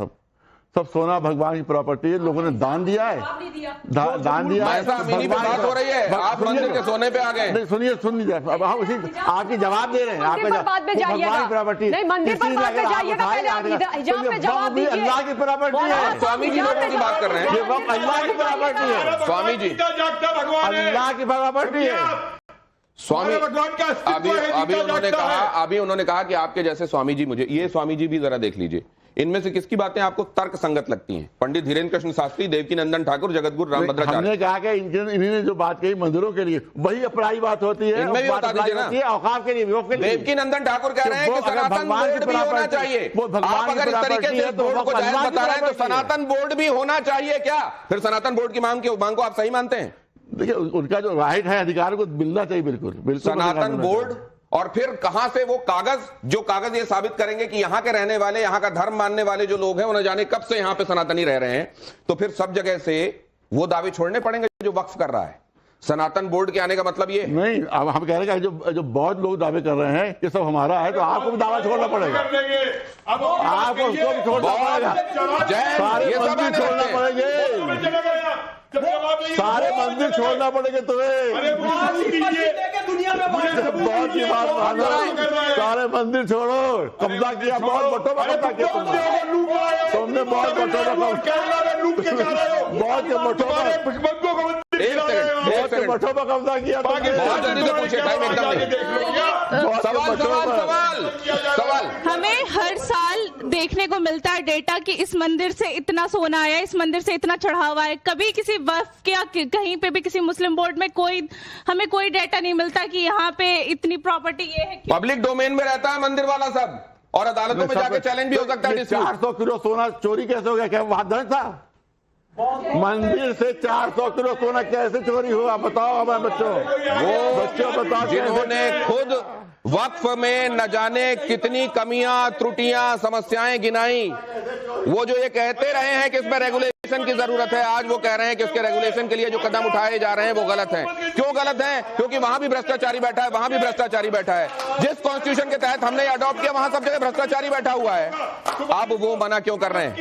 [SPEAKER 3] सब सोना भगवान की प्रॉपर्टी है, लोगों ने दान दिया है, दान दिया है।
[SPEAKER 1] ऐसा अमीनी पे बात हो रही है, आप मंदिर के सोने पे आ गए।
[SPEAKER 3] नहीं सुनिए, सुन लीजिए, अब हम उसी आपकी जवाब दे रहे हैं, आपका भगवान की प्रॉपर्टी
[SPEAKER 11] नहीं, मंदिर पर बाद में जाइएगा, पहले आप हिजाब पे जवाब दीजिए।
[SPEAKER 3] अल्लाह की प्रॉपर्टी है,
[SPEAKER 1] स्वामी जी लोगों की बात कर रहे हैं,
[SPEAKER 3] ये वक्त अल्लाह की प्रॉपर्टी है,
[SPEAKER 1] स्वामी जी
[SPEAKER 3] अल्लाह की प्रॉपर्टी है।
[SPEAKER 1] स्वामी अभी उन्होंने कहा कि आपके जैसे स्वामी जी, मुझे ये स्वामी जी भी जरा देख लीजिए, इनमें से किसकी बातें आपको तर्क संगत लगती हैं? पंडित धीरेन्द्र कृष्ण शास्त्री, देवकीनंदन ठाकुर, जगतगुरु रामभद्राचार्य।
[SPEAKER 3] हमने कहा कि इन्होंने जो बात कही मंदिरों के लिए, वही अपराधी बात होती है,
[SPEAKER 1] इनमें भी बता दीजिए ना,
[SPEAKER 3] औकाफ के लिए,
[SPEAKER 1] देवकीनंदन ठाकुर कह रहे हैं कि सनातन बोर्ड भी होना चाहिए। आप अगर इस तरीके से बोर्ड को जायज बता रहे हैं तो सनातन बोर्ड भी होना चाहिए क्या? फिर सनातन बोर्ड की मांग को आप सही मानते हैं?
[SPEAKER 3] देखिए, उनका जो राइट है, अधिकार को मिलना चाहिए, बिल्कुल
[SPEAKER 1] सनातन बोर्ड। और फिर कहां से वो कागज ये साबित करेंगे कि यहां के रहने वाले, यहां का धर्म मानने वाले जो लोग हैं, उन्हें जाने कब से यहां पे सनातनी रह रहे हैं, तो फिर सब जगह से वो दावे छोड़ने पड़ेंगे जो वक्फ कर रहा है। सनातन बोर्ड के आने का मतलब ये
[SPEAKER 3] नहीं, अब हम कह रहे हैं कि जो बहुत लोग दावे कर रहे हैं कि सब हमारा है, तो आपको भी दावा छोड़ना पड़ेगा, आपको उसको भी छोड़ना पड़ेगा, सारे मंदिर छोड़ना पड़ेंगे, सारे मंदिर छोड़ना पड़ेंगे तुम्हें, बहुत की बात मानो, सारे मंदिर छोड़ो। कब्जा किया, बहुत बटों में कब्जा किया तुमने, बहुत बटों में, बहुत बटों में कब्जा किया।
[SPEAKER 1] सवाल
[SPEAKER 12] हमें हर साल देखने को मिलता है डेटा कि इस मंदिर से इतना सोना आया, इस मंदिर से इतना चढ़ावा है। कभी किसी वक्फ या कहीं पे भी किसी मुस्लिम बोर्ड में हमें कोई डेटा नहीं मिलता कि यहाँ पे इतनी प्रॉपर्टी ये है।
[SPEAKER 1] पब्लिक डोमेन में रहता है मंदिर वाला सब, और अदालतों में जाके चैलेंज भी हो सकता है।
[SPEAKER 3] 400 किलो सोना चोरी कैसे हो गया? क्या वहां दर्ज था? मंदिर से 400 किलो सोना कैसे चोरी हुआ? बताओ हमारे बच्चों, बताओ,
[SPEAKER 1] जिन्होंने खुद वक्फ में न जाने कितनी कमियां, त्रुटियां, समस्याएं गिनाई। वो जो ये कहते रहे हैं कि इसमें रेगुलेशन की जरूरत है, आज वो कह रहे हैं कि उसके रेगुलेशन के लिए जो कदम उठाए जा रहे हैं वो गलत हैं। क्यों गलत हैं? क्योंकि वहां भी भ्रष्टाचारी बैठा है, वहां भी भ्रष्टाचारी बैठा है। जिस कॉन्स्टिट्यूशन के तहत हमने अडॉप्ट किया वहां सब जगह भ्रष्टाचारी बैठा हुआ है। अब वो मना क्यों कर रहे हैं?